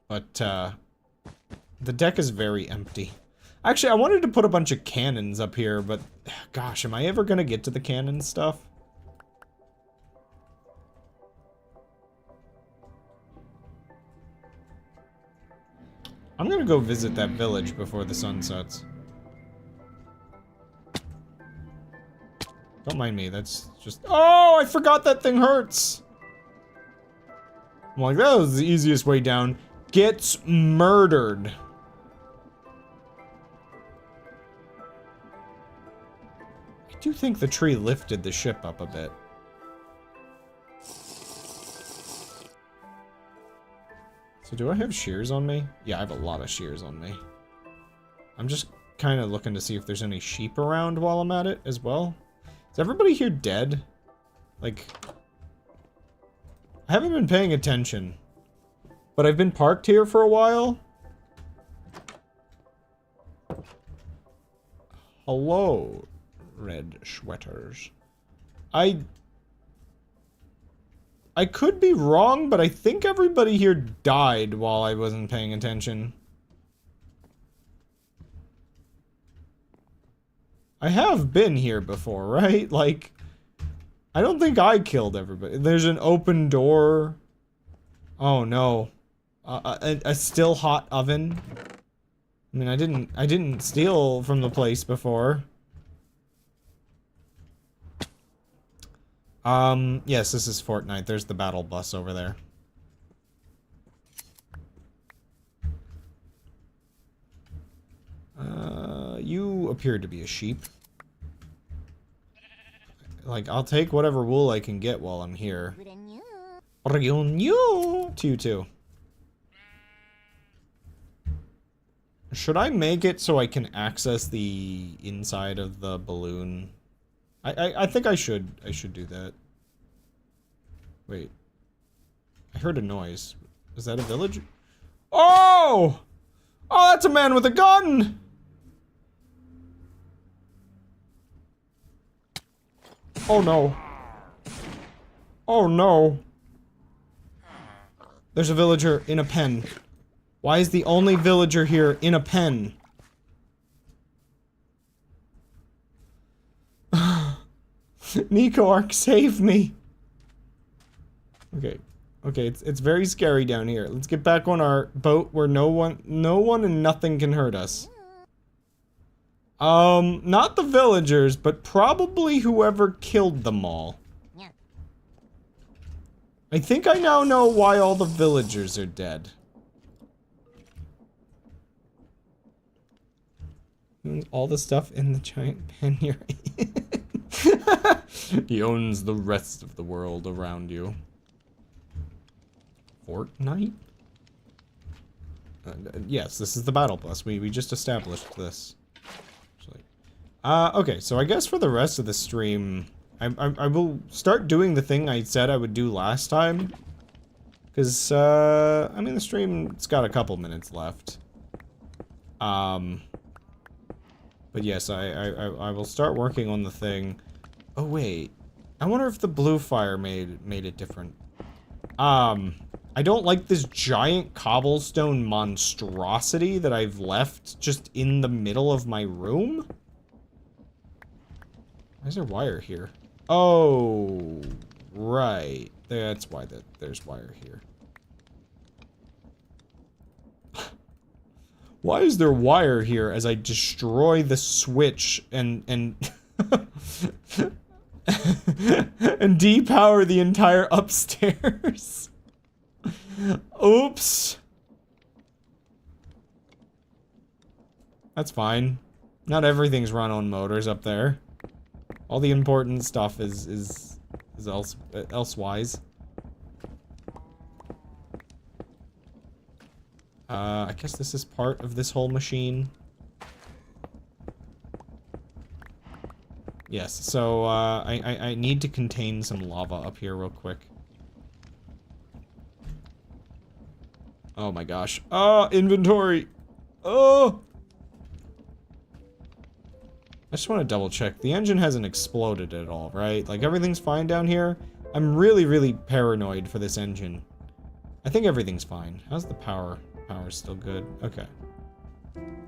But, the deck is very empty. Actually, I wanted to put a bunch of cannons up here, but, gosh, am I ever gonna get to the cannon stuff? I'm gonna go visit that village before the sun sets. Don't mind me, that's just... Oh, I forgot that thing hurts! I'm like, that was the easiest way down. Gets murdered. I do think the tree lifted the ship up a bit. So do I have shears on me? Yeah, I have a lot of shears on me. I'm just kind of looking to see if there's any sheep around while I'm at it as well. Is everybody here dead? Like, I haven't been paying attention, but I've been parked here for a while. Hello, red sweaters. I could be wrong, but I think everybody here died while I wasn't paying attention. I have been here before, right? Like, I don't think I killed everybody. There's an open door. Oh no. A still hot oven. I mean, I didn't steal from the place before. Yes, this is Fortnite. There's the battle bus over there. You appear to be a sheep. Like, I'll take whatever wool I can get while I'm here. To you too. Should I make it so I can access the inside of the balloon? I think I should do that. Wait. I heard a noise. Is that a village? Oh! Oh, that's a man with a gun! Oh no. Oh no. There's a villager in a pen. Why is the only villager here in a pen? Nico Ark, save me. Okay. Okay, it's very scary down here. Let's get back on our boat where no one and nothing can hurt us. Not the villagers, but probably whoever killed them all. I think I now know why all the villagers are dead. All the stuff in the giant pen you're in. He owns the rest of the world around you. Fortnite? Yes, this is the battle bus. We just established this. Okay, so I guess for the rest of the stream, I will start doing the thing I said I would do last time. Because, I mean, the stream's got a couple minutes left. But yes, I will start working on the thing. Oh, wait. I wonder if the blue fire made it different. I don't like this giant cobblestone monstrosity that I've left just in the middle of my room. Why is there wire here? Oh, right. That's why there's wire here. Why is there wire here as I destroy the switch and and depower the entire upstairs? Oops. That's fine. Not everything's run on motors up there. All the important stuff is elsewise. I guess this is part of this whole machine. Yes, so, I need to contain some lava up here real quick. Oh my gosh. Oh, inventory! Oh! I just want to double check. The engine hasn't exploded at all, right? Like, everything's fine down here? I'm really, really paranoid for this engine. I think everything's fine. How's the power? Power's still good. Okay.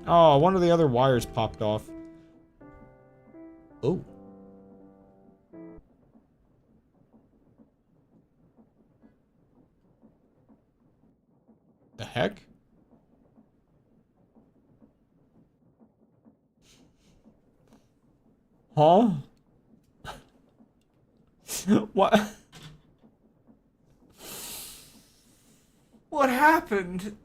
Oh, one of the other wires popped off. Oh. The heck? Huh? What? What happened?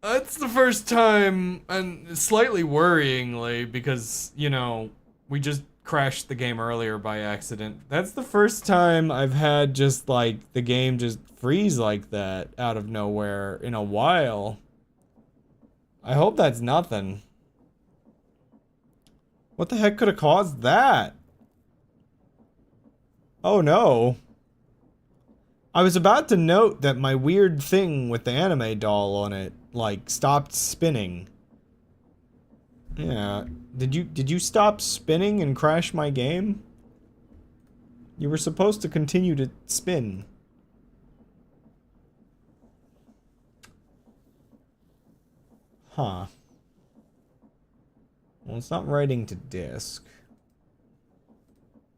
That's the first time, and slightly worryingly, because, you know, we just crashed the game earlier by accident. That's the first time I've had just, like, the game just freeze like that out of nowhere in a while. I hope that's nothing. What the heck could have caused that? Oh no. I was about to note that my weird thing with the anime doll on it, like, stopped spinning. Yeah. Did you stop spinning and crash my game? You were supposed to continue to spin. Huh. Well, it's not writing to disk.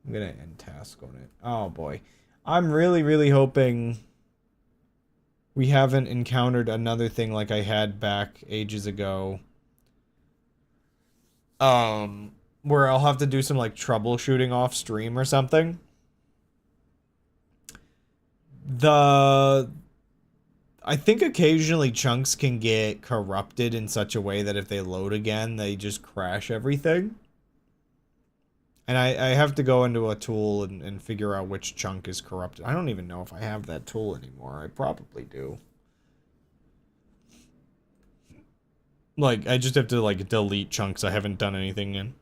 I'm gonna end task on it. Oh boy. I'm really, really hoping we haven't encountered another thing like I had back ages ago. Where I'll have to do some, like, troubleshooting off stream or something. I think occasionally chunks can get corrupted in such a way that if they load again, they just crash everything. And I have to go into a tool and figure out which chunk is corrupted. I don't even know if I have that tool anymore. I probably do. Like, I just have to, like, delete chunks I haven't done anything in.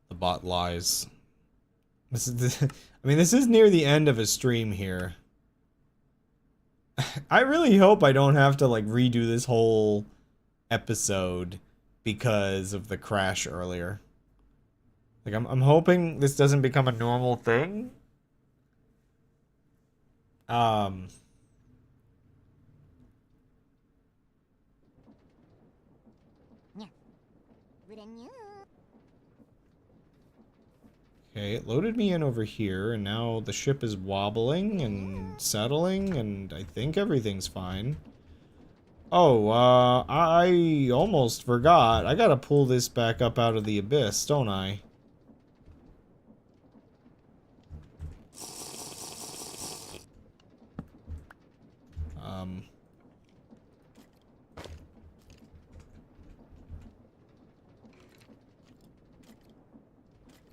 The bot lies. This is I mean, this is near the end of a stream here. I really hope I don't have to, like, redo this whole episode because of the crash earlier. Like, I'm hoping this doesn't become a normal thing. Um... Okay, it loaded me in over here, and now the ship is wobbling and settling, and I think everything's fine. Oh, I almost forgot. I gotta pull this back up out of the abyss, don't I?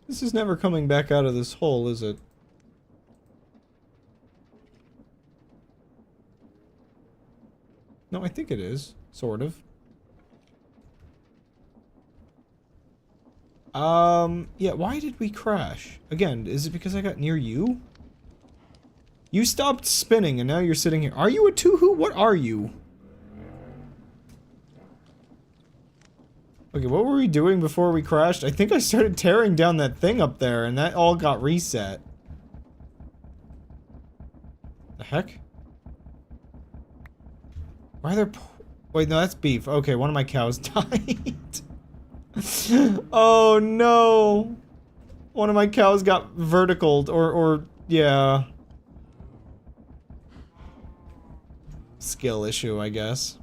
This is never coming back out of this hole, is it? No, I think it is. Sort of. Yeah, why did we crash? Again, is it because I got near you? You stopped spinning and now you're sitting here. Are you a Tuhu? What are you? Okay, what were we doing before we crashed? I think I started tearing down that thing up there, and that all got reset. The heck? Why are there... Wait, no, that's beef. Okay, one of my cows died. Oh, no. One of my cows got verticaled, or, yeah. Skill issue, I guess.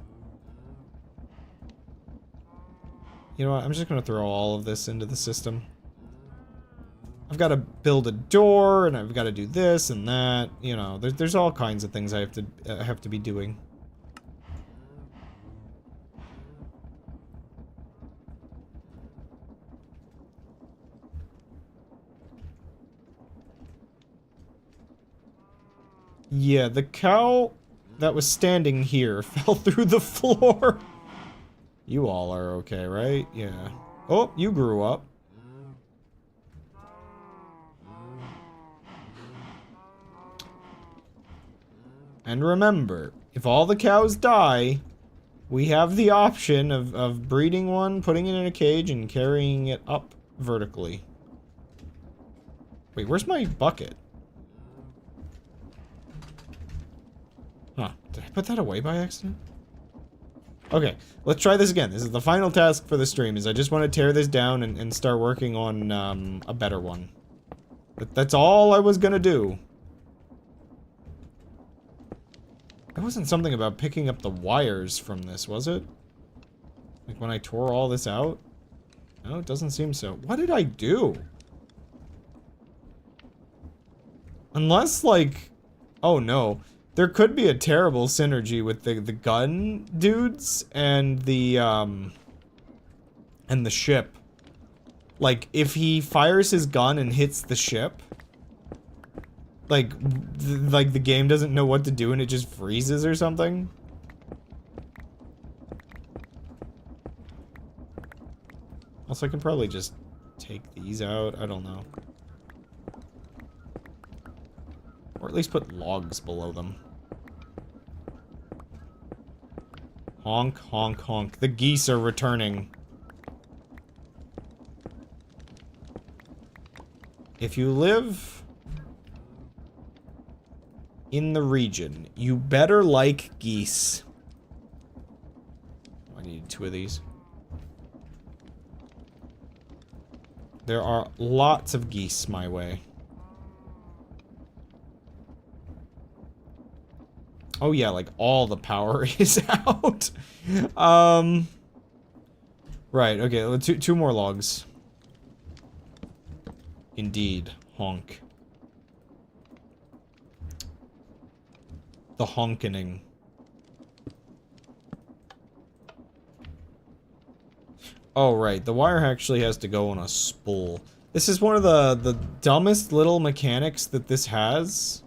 You know what, I'm just gonna throw all of this into the system. I've got to build a door, and I've got to do this and that. You know, there's all kinds of things I have to be doing. Yeah, the cow that was standing here fell through the floor. You all are okay, right? Yeah. Oh, you grew up. And remember, if all the cows die, we have the option of breeding one, putting it in a cage, and carrying it up vertically. Wait, where's my bucket? Huh, did I put that away by accident? Okay, let's try this again. This is the final task for the stream, is I just want to tear this down and start working on, a better one. That's all I was gonna do. There wasn't something about picking up the wires from this, was it? Like when I tore all this out? No, it doesn't seem so. What did I do? Unless, like... Oh, no. There could be a terrible synergy with the gun dudes and the ship. Like, if he fires his gun and hits the ship, like the game doesn't know what to do and it just freezes or something. Also, I can probably just take these out. I don't know. Or at least put logs below them. Honk, honk, honk. The geese are returning. If you live in the region, you better like geese. I need 2 of these. There are lots of geese my way. Oh yeah, like all the power is out. Right, okay, two more logs. Indeed, honk. The honkening. Oh right, the wire actually has to go on a spool. This is one of the dumbest little mechanics that this has.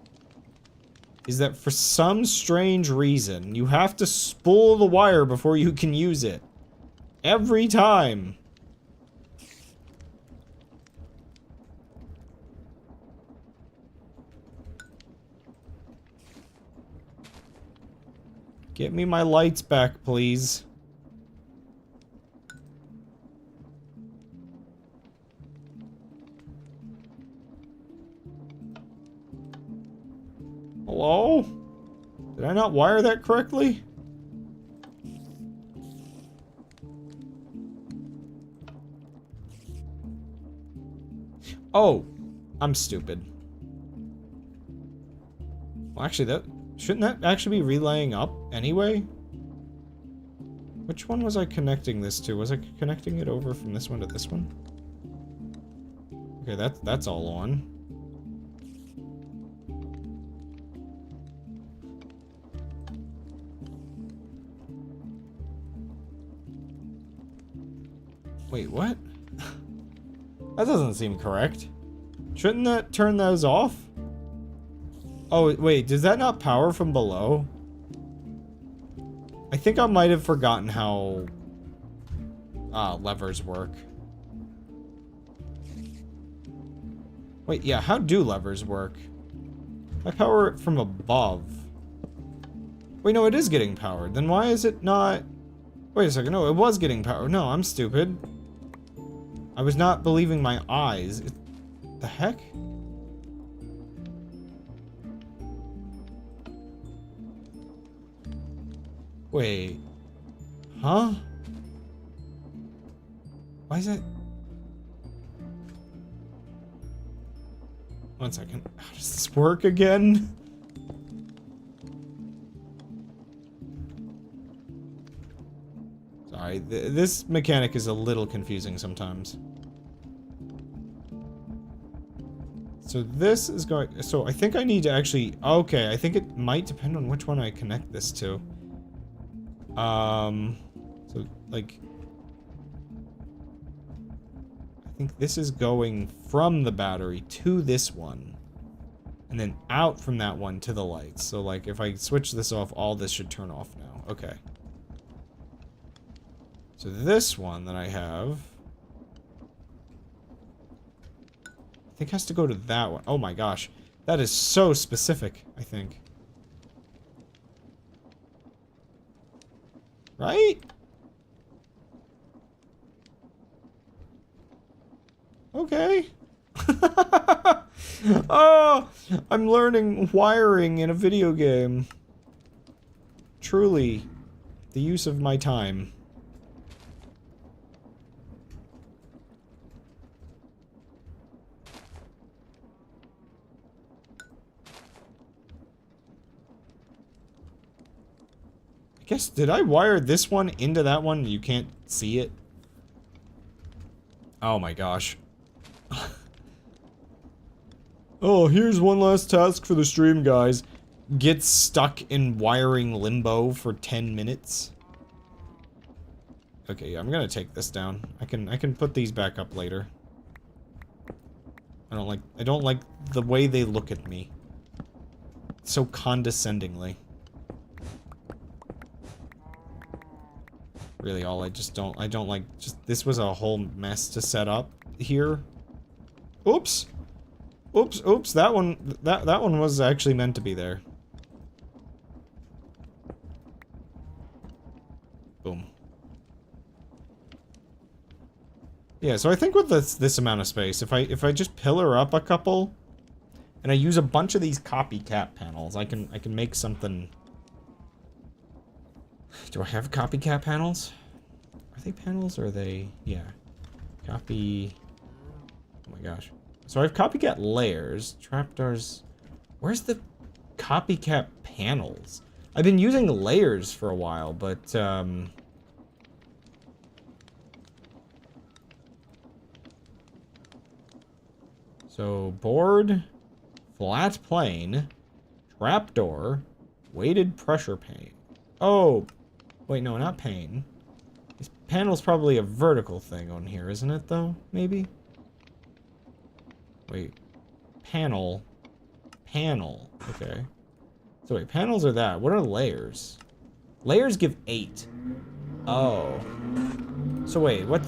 Is that for some strange reason, you have to spool the wire before you can use it. Every time. Get me my lights back, please. Hello? Did I not wire that correctly? Oh, I'm stupid. Well, actually, shouldn't that actually be relaying up anyway? Which one was I connecting this to? Was I connecting it over from this one to this one? Okay, that's all on. Wait, what? That doesn't seem correct. Shouldn't that turn those off? Oh, wait, does that not power from below? I think I might have forgotten how levers work. Wait, yeah, how do levers work? I power it from above. Wait, no, it is getting powered. Then why is it not... Wait a second, no, it was getting powered. No, I'm stupid. I was not believing my eyes. The heck? Wait. Huh? Why is that? One second. How does this work again? Sorry, this mechanic is a little confusing sometimes. So this is going... So I think I need to actually... Okay, I think it might depend on which one I connect this to. So, like... I think this is going from the battery to this one. And then out from that one to the lights. So, like, if I switch this off, all this should turn off now. Okay. So this one that I have... I think has to go to that one. Oh my gosh. That is so specific, I think. Right? Okay. Oh, I'm learning wiring in a video game. Truly, the use of my time. I guess, did I wire this one into that one and you can't see it? Oh my gosh. Oh, here's one last task for the stream, guys. Get stuck in wiring limbo for 10 minutes. Okay, yeah, I'm gonna take this down. I can put these back up later. I don't like the way they look at me. So condescendingly. Really, I don't like, this was a whole mess to set up here. Oops! Oops, that one was actually meant to be there. Boom. Yeah, so I think with this amount of space, if I just pillar up a couple, and I use a bunch of these copycat panels, I can make something. Do I have copycat panels? Are they panels or are they... Yeah. Copy... Oh my gosh. So I have copycat layers, trapdoors... Where's the copycat panels? I've been using layers for a while, but, So, board, flat plane, trapdoor, weighted pressure pane. Oh! Wait, no, not pane. This panel's probably a vertical thing on here, isn't it, though? Maybe? Wait. Panel. Panel. Okay. So wait, panels are that. What are layers? Layers give 8. Oh. So wait, what?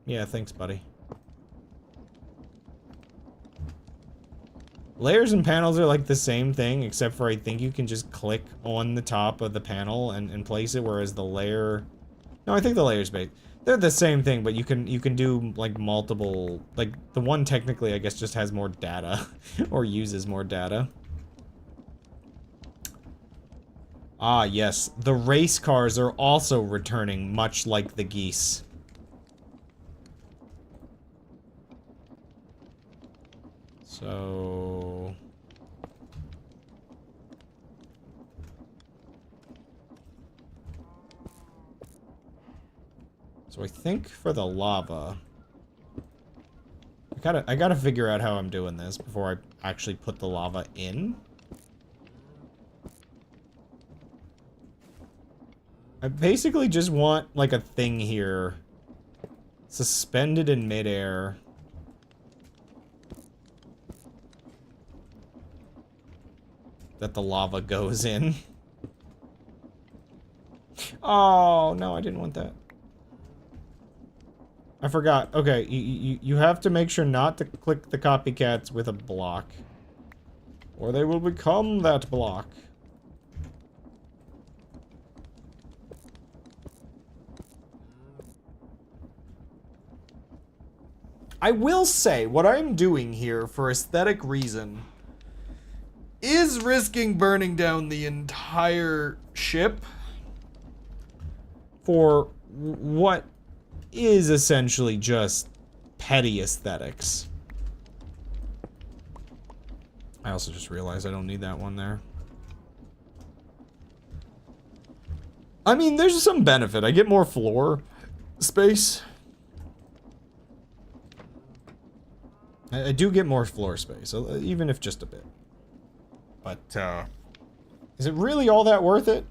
Yeah, thanks, buddy. Layers and panels are like the same thing, except for I think you can just click on the top of the panel and place it, whereas the layer No, I think the layers bait. They're the same thing, but you can do like multiple. Like the one technically, I guess, just has more data or uses more data. Ah, yes, the race cars are also returning, much like the geese. So I think for the lava, I gotta figure out how I'm doing this before I actually put the lava in. I basically just want like a thing here suspended in midair. That the lava goes in. Oh, no, I didn't want that. I forgot. Okay, you have to make sure not to click the copycats with a block. Or they will become that block. I will say, what I'm doing here for aesthetic reason is risking burning down the entire ship for what is essentially just petty aesthetics. I also just realized I don't need that one there. I mean, there's some benefit. I get more floor space. I do get more floor space, even if just a bit. But, is it really all that worth it?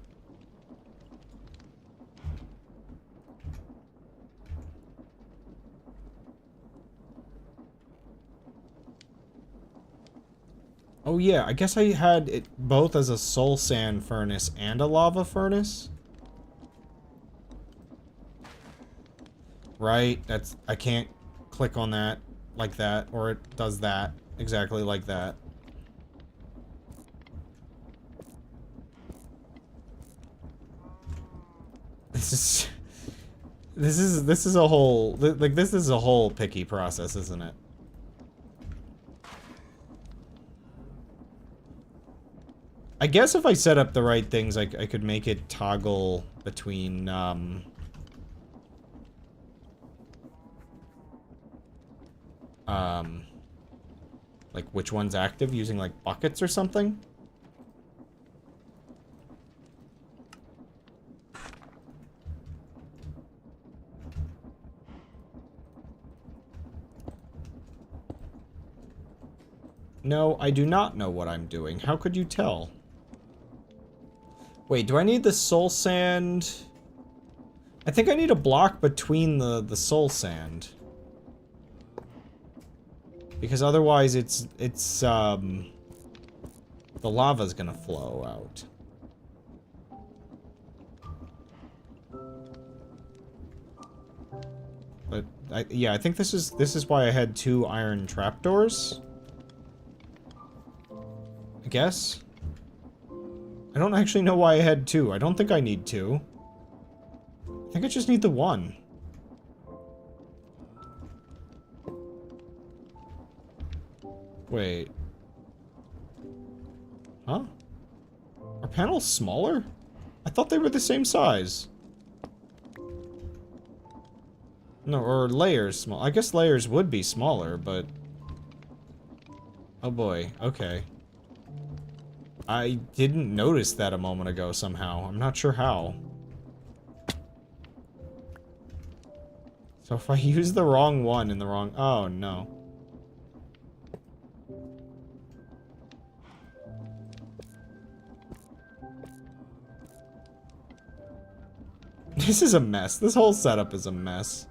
Oh yeah, I guess I had it both as a soul sand furnace and a lava furnace. Right, I can't click on that like that, or it does that exactly like that. This is a whole, like, this is a whole picky process, isn't it? I guess if I set up the right things, I could make it toggle between, like which one's active using, like, buckets or something? No, I do not know what I'm doing. How could you tell? Wait, do I need the soul sand? I think I need a block between the soul sand. Because otherwise the lava's gonna flow out. But yeah, I think this is why I had 2 iron trapdoors. I guess. I don't actually know why I had 2. I don't think I need 2. I think I just need the 1. Wait. Huh? Are panels smaller? I thought they were the same size. No, or layers small. I guess layers would be smaller, but... Oh boy, okay. I didn't notice that a moment ago somehow. I'm not sure how. So if I use the wrong one in the wrong... Oh, no. This is a mess. This whole setup is a mess.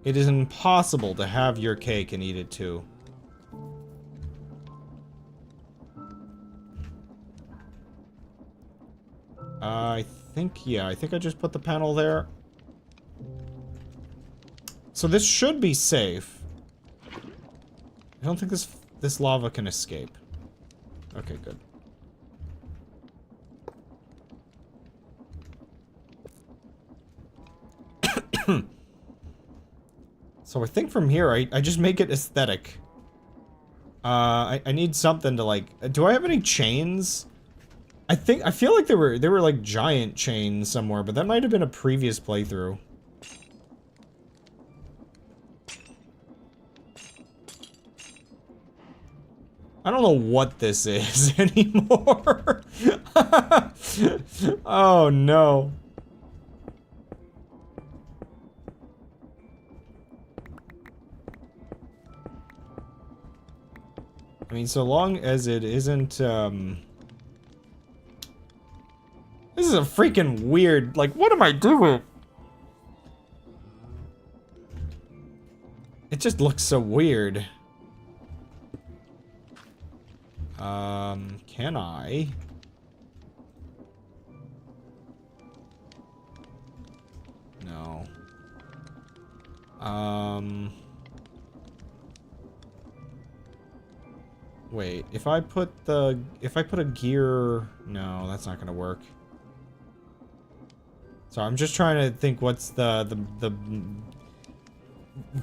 It is impossible to have your cake and eat it too. I think I just put the panel there. So this should be safe. I don't think this lava can escape. Okay, good. So I think from here, I just make it aesthetic. I need something to like... Do I have any chains? I feel like there were like giant chains somewhere, but that might have been a previous playthrough. I don't know what this is anymore. Oh no. I mean, so long as it isn't, this is a freaking weird, like, what am I doing? It just looks so weird. Can I? No. Wait, if I put a gear, no, that's not gonna work. So I'm just trying to think what's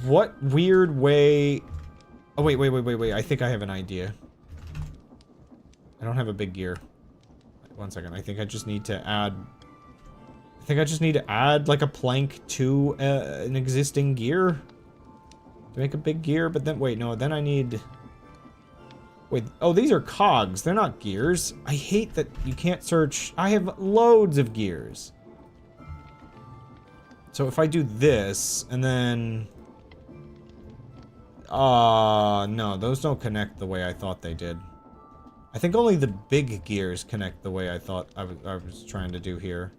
what weird way... Oh, wait, I think I have an idea. I don't have a big gear. One second, I think I just need to add... like a plank to an existing gear. To make a big gear, but then, wait, no, then I need... Wait, oh, these are cogs. They're not gears. I hate that you can't search. I have loads of gears. So if I do this, and then... no, those don't connect the way I thought they did. I think only the big gears connect the way I thought I was trying to do here.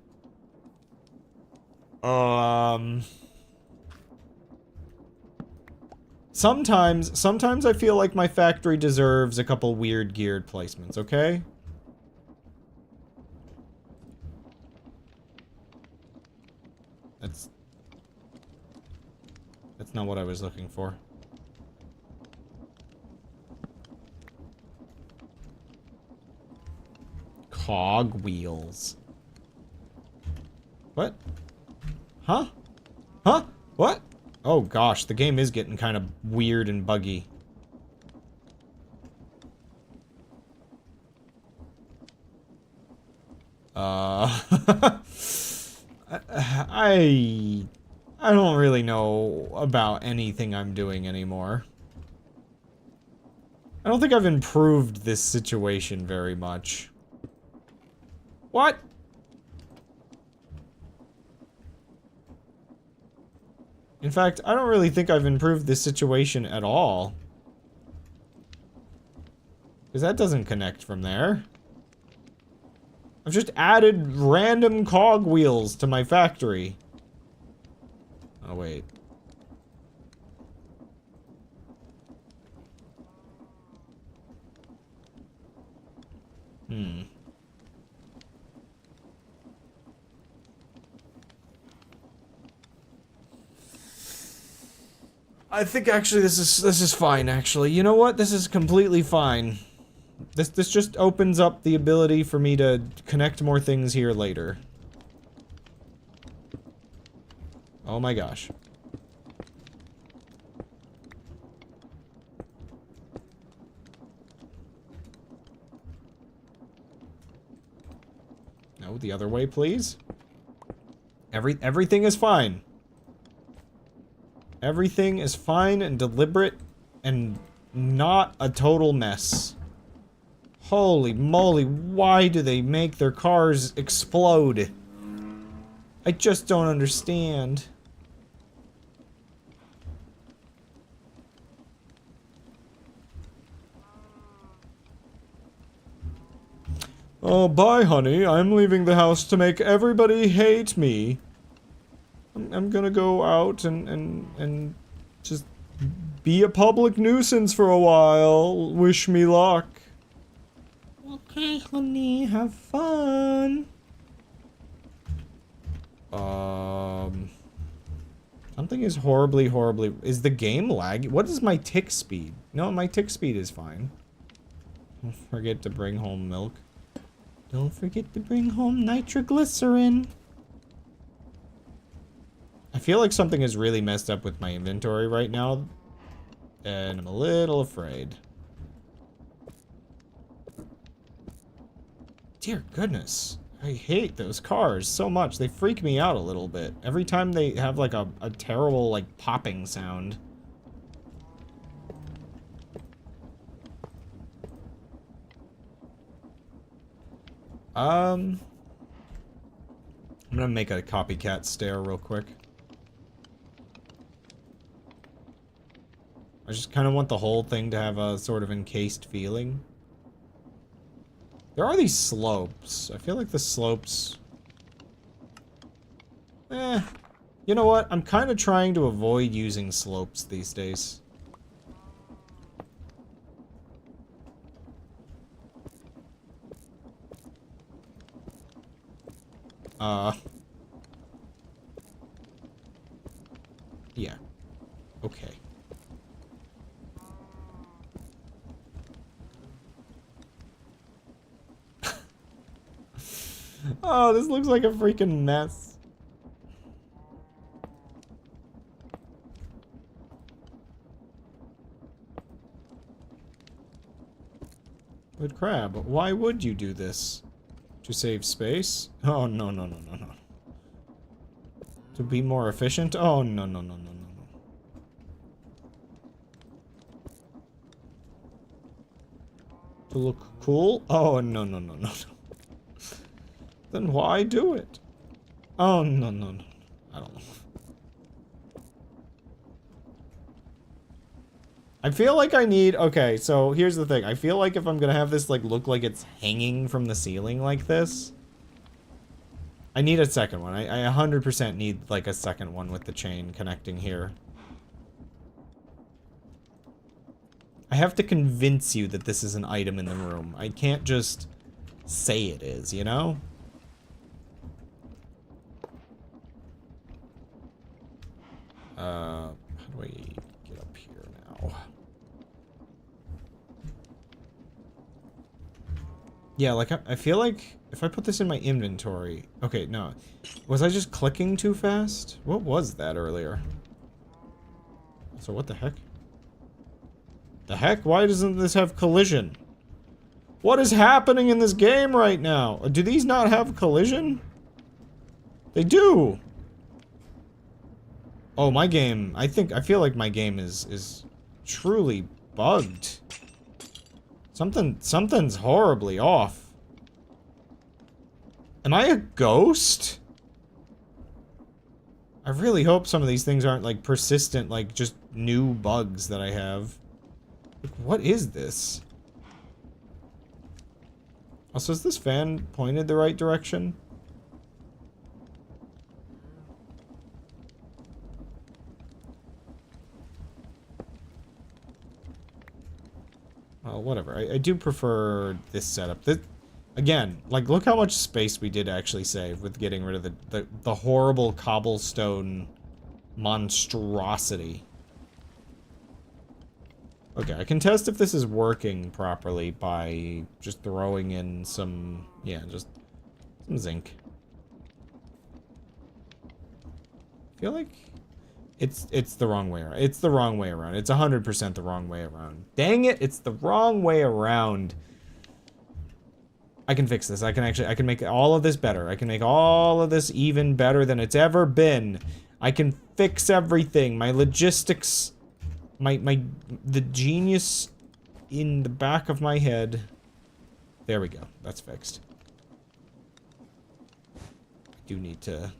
Sometimes I feel like my factory deserves a couple weird geared placements, okay? That's not what I was looking for. Cog wheels. What? Huh? Huh? What? Oh gosh, the game is getting kind of weird and buggy. I don't really know about anything I'm doing anymore. I don't think I've improved this situation very much. What? In fact, I don't really think I've improved this situation at all. Because that doesn't connect from there. I've just added random cog wheels to my factory. Oh, wait. I think actually this is fine, actually. You know what? This is completely fine. This just opens up the ability for me to connect more things here later. Oh my gosh. No, the other way, please. Everything is fine. Everything is fine and deliberate and not a total mess. Holy moly, why do they make their cars explode? I just don't understand. Oh, bye, honey. I'm leaving the house to make everybody hate me. I'm gonna go out and just be a public nuisance for a while. Wish me luck. Okay, honey, have fun. Something is horribly, horribly... Is the game laggy? What is my tick speed? No, my tick speed is fine. Don't forget to bring home milk. Don't forget to bring home nitroglycerin. I feel like something is really messed up with my inventory right now. And I'm a little afraid. Dear goodness. I hate those cars so much. They freak me out a little bit. Every time they have like a terrible like popping sound. I'm gonna make a copycat stair real quick. I just kind of want the whole thing to have a sort of encased feeling. There are these slopes. I feel like the slopes... You know what? I'm kind of trying to avoid using slopes these days. Yeah. Okay. Oh, this looks like a freaking mess. But crab, why would you do this? To save space? Oh, no, no, no, no, no. To be more efficient? Oh, no, no, no, no, no, no. To look cool? Oh, no, no, no, no, no. Then why do it? Oh, no, no, no. I don't know. I feel like I need... Okay, so here's the thing. I feel like if I'm gonna have this, like, look like it's hanging from the ceiling like this, I need a second one. I 100% need, like, a second one with the chain connecting here. I have to convince you that this is an item in the room. I can't just say it is, you know? How do I get up here now? Yeah, like, I feel like if I put this in my inventory... Okay, no. Was I just clicking too fast? What was that earlier? So what the heck? The heck? Why doesn't this have collision? What is happening in this game right now? Do these not have collision? They do! Oh, my game... I feel like my game is truly bugged. Something's horribly off. Am I a ghost? I really hope some of these things aren't, like, persistent, like, just new bugs that I have. Like, what is this? Also, is this fan pointed the right direction? Well, whatever. I do prefer this setup. Again, like, look how much space we did actually save with getting rid of the horrible cobblestone monstrosity. Okay, I can test if this is working properly by just throwing in some, yeah, just some zinc. I feel like it's the wrong way around. It's the wrong way around. It's 100% the wrong way around. Dang it, it's the wrong way around. I can fix this. I can make all of this better. I can make all of this even better than it's ever been. I can fix everything. My logistics, the genius in the back of my head. There we go. That's fixed. I do need to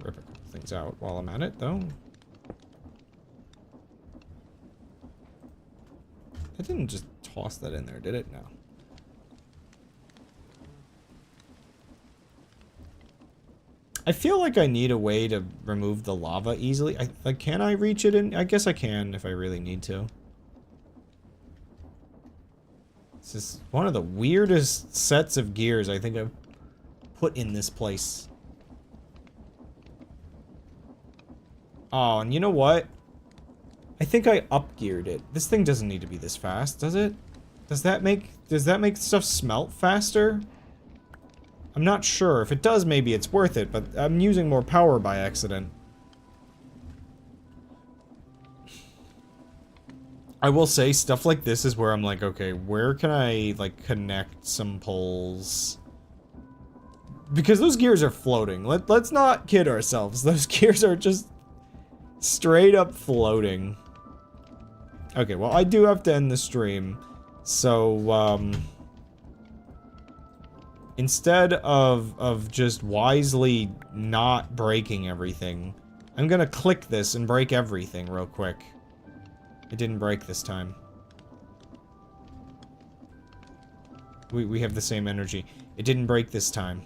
rip a couple things out while I'm at it, though. I didn't just toss that in there, did it? No. I feel like I need a way to remove the lava easily. Like, can I reach it in? I guess I can if I really need to. This is one of the weirdest sets of gears I think I've put in this place. Oh, and you know what? I think I up-geared it. This thing doesn't need to be this fast, does it? Does that make stuff smelt faster? I'm not sure. If it does, maybe it's worth it, but I'm using more power by accident. I will say, stuff like this is where I'm like, okay, where can I, like, connect some poles? Because those gears are floating. Let's not kid ourselves. Those gears are just straight up floating. Okay, well, I do have to end the stream. So, instead of just wisely not breaking everything, I'm gonna click this and break everything real quick. It didn't break this time. We have the same energy. It didn't break this time.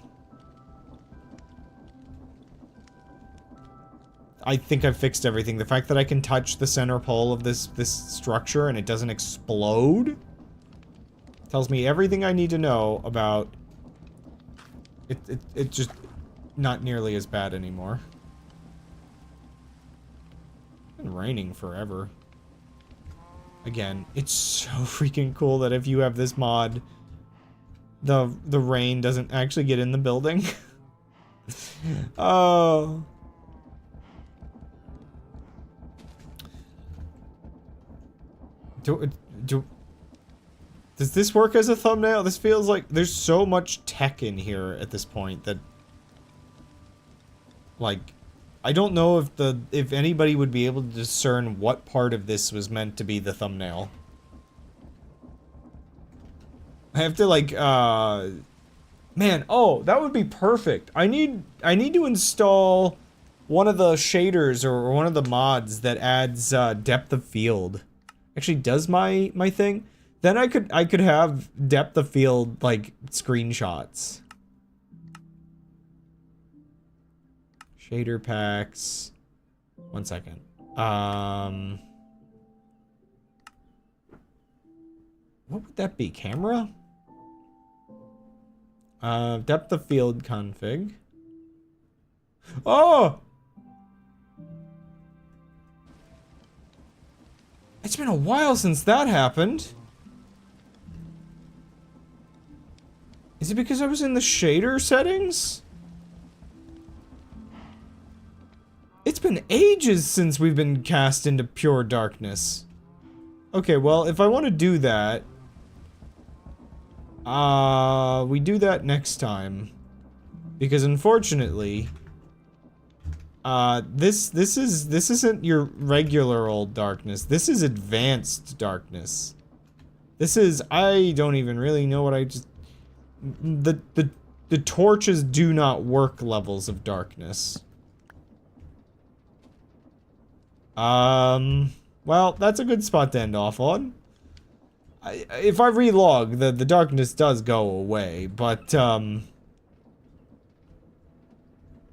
I think I've fixed everything. The fact that I can touch the center pole of this structure and it doesn't explode tells me everything I need to know about it just not nearly as bad anymore. It's been raining forever. Again, it's so freaking cool that if you have this mod, the rain doesn't actually get in the building. Oh. Does this work as a thumbnail? This feels like there's so much tech in here at this point that, like, I don't know if anybody would be able to discern what part of this was meant to be the thumbnail. I have to, like, man, oh, that would be perfect. I need to install one of the shaders or one of the mods that adds depth of field. Actually does my thing. Then I could have depth of field, like, screenshots. Shader packs. 1 second. What would that be? Camera? Depth of field config. Oh! It's been a while since that happened. Is it because I was in the shader settings? It's been ages since we've been cast into pure darkness. Okay, well, if I want to do that, we do that next time. Because unfortunately, this isn't your regular old darkness. This is advanced darkness. This is, I don't even really know what I just, the torches do not work levels of darkness. Well, that's a good spot to end off on. If I relog, the darkness does go away, but,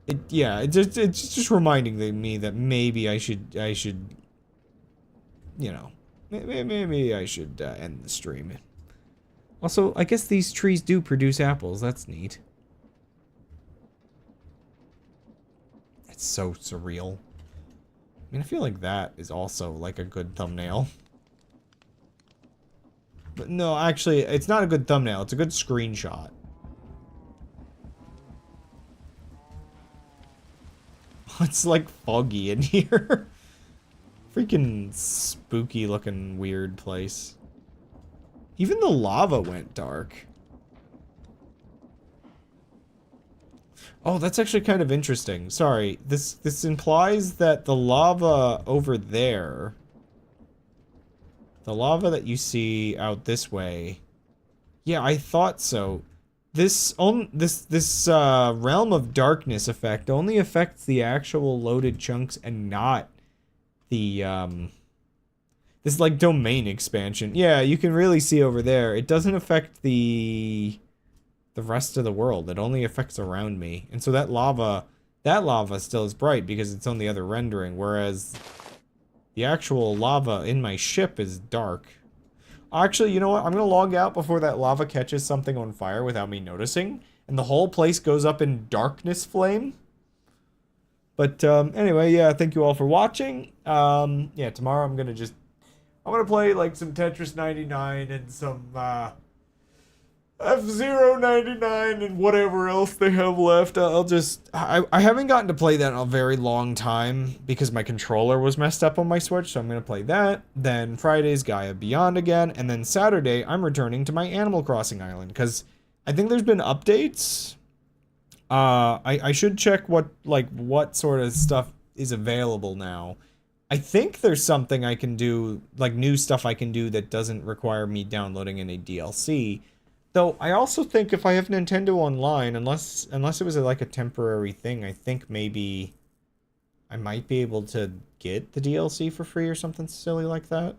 it's just reminding me that maybe I should, you know, maybe I should end the stream. Also, I guess these trees do produce apples. That's neat. It's so surreal. I mean, I feel like that is also, like, a good thumbnail. But no, actually, it's not a good thumbnail. It's a good screenshot. It's, like, foggy in here. Freaking spooky looking weird place. Even the lava went dark. Oh, that's actually kind of interesting. Sorry, this implies that the lava over there, the lava that you see out this way, yeah, I thought so. This realm of darkness effect only affects the actual loaded chunks and not the this, like, domain expansion. Yeah, you can really see over there. It doesn't affect the rest of the world. It only affects around me. And so that lava still is bright because it's on the other rendering, whereas the actual lava in my ship is dark. Actually, you know what? I'm gonna log out before that lava catches something on fire without me noticing, and the whole place goes up in darkness flame. But anyway, yeah, thank you all for watching. Yeah, tomorrow I'm gonna play like some Tetris 99 and some F-Zero 99 and whatever else they have left. I haven't gotten to play that in a very long time because my controller was messed up on my Switch, so I'm gonna play that. Then Friday's Gaia Beyond again, and then Saturday I'm returning to my Animal Crossing island because I think there's been updates. I should check what sort of stuff is available now. I think there's something I can do, like new stuff I can do that doesn't require me downloading any DLC. Though I also think if I have Nintendo Online, unless it was like a temporary thing, I think maybe I might be able to get the DLC for free or something silly like that.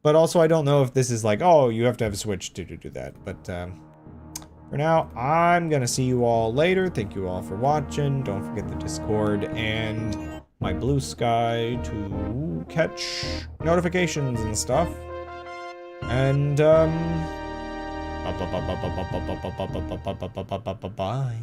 But also I don't know if this is like, oh, you have to have a Switch to do that. But for now, I'm gonna see you all later. Thank you all for watching. Don't forget the Discord and my Blue Sky to catch notifications and stuff. And bye.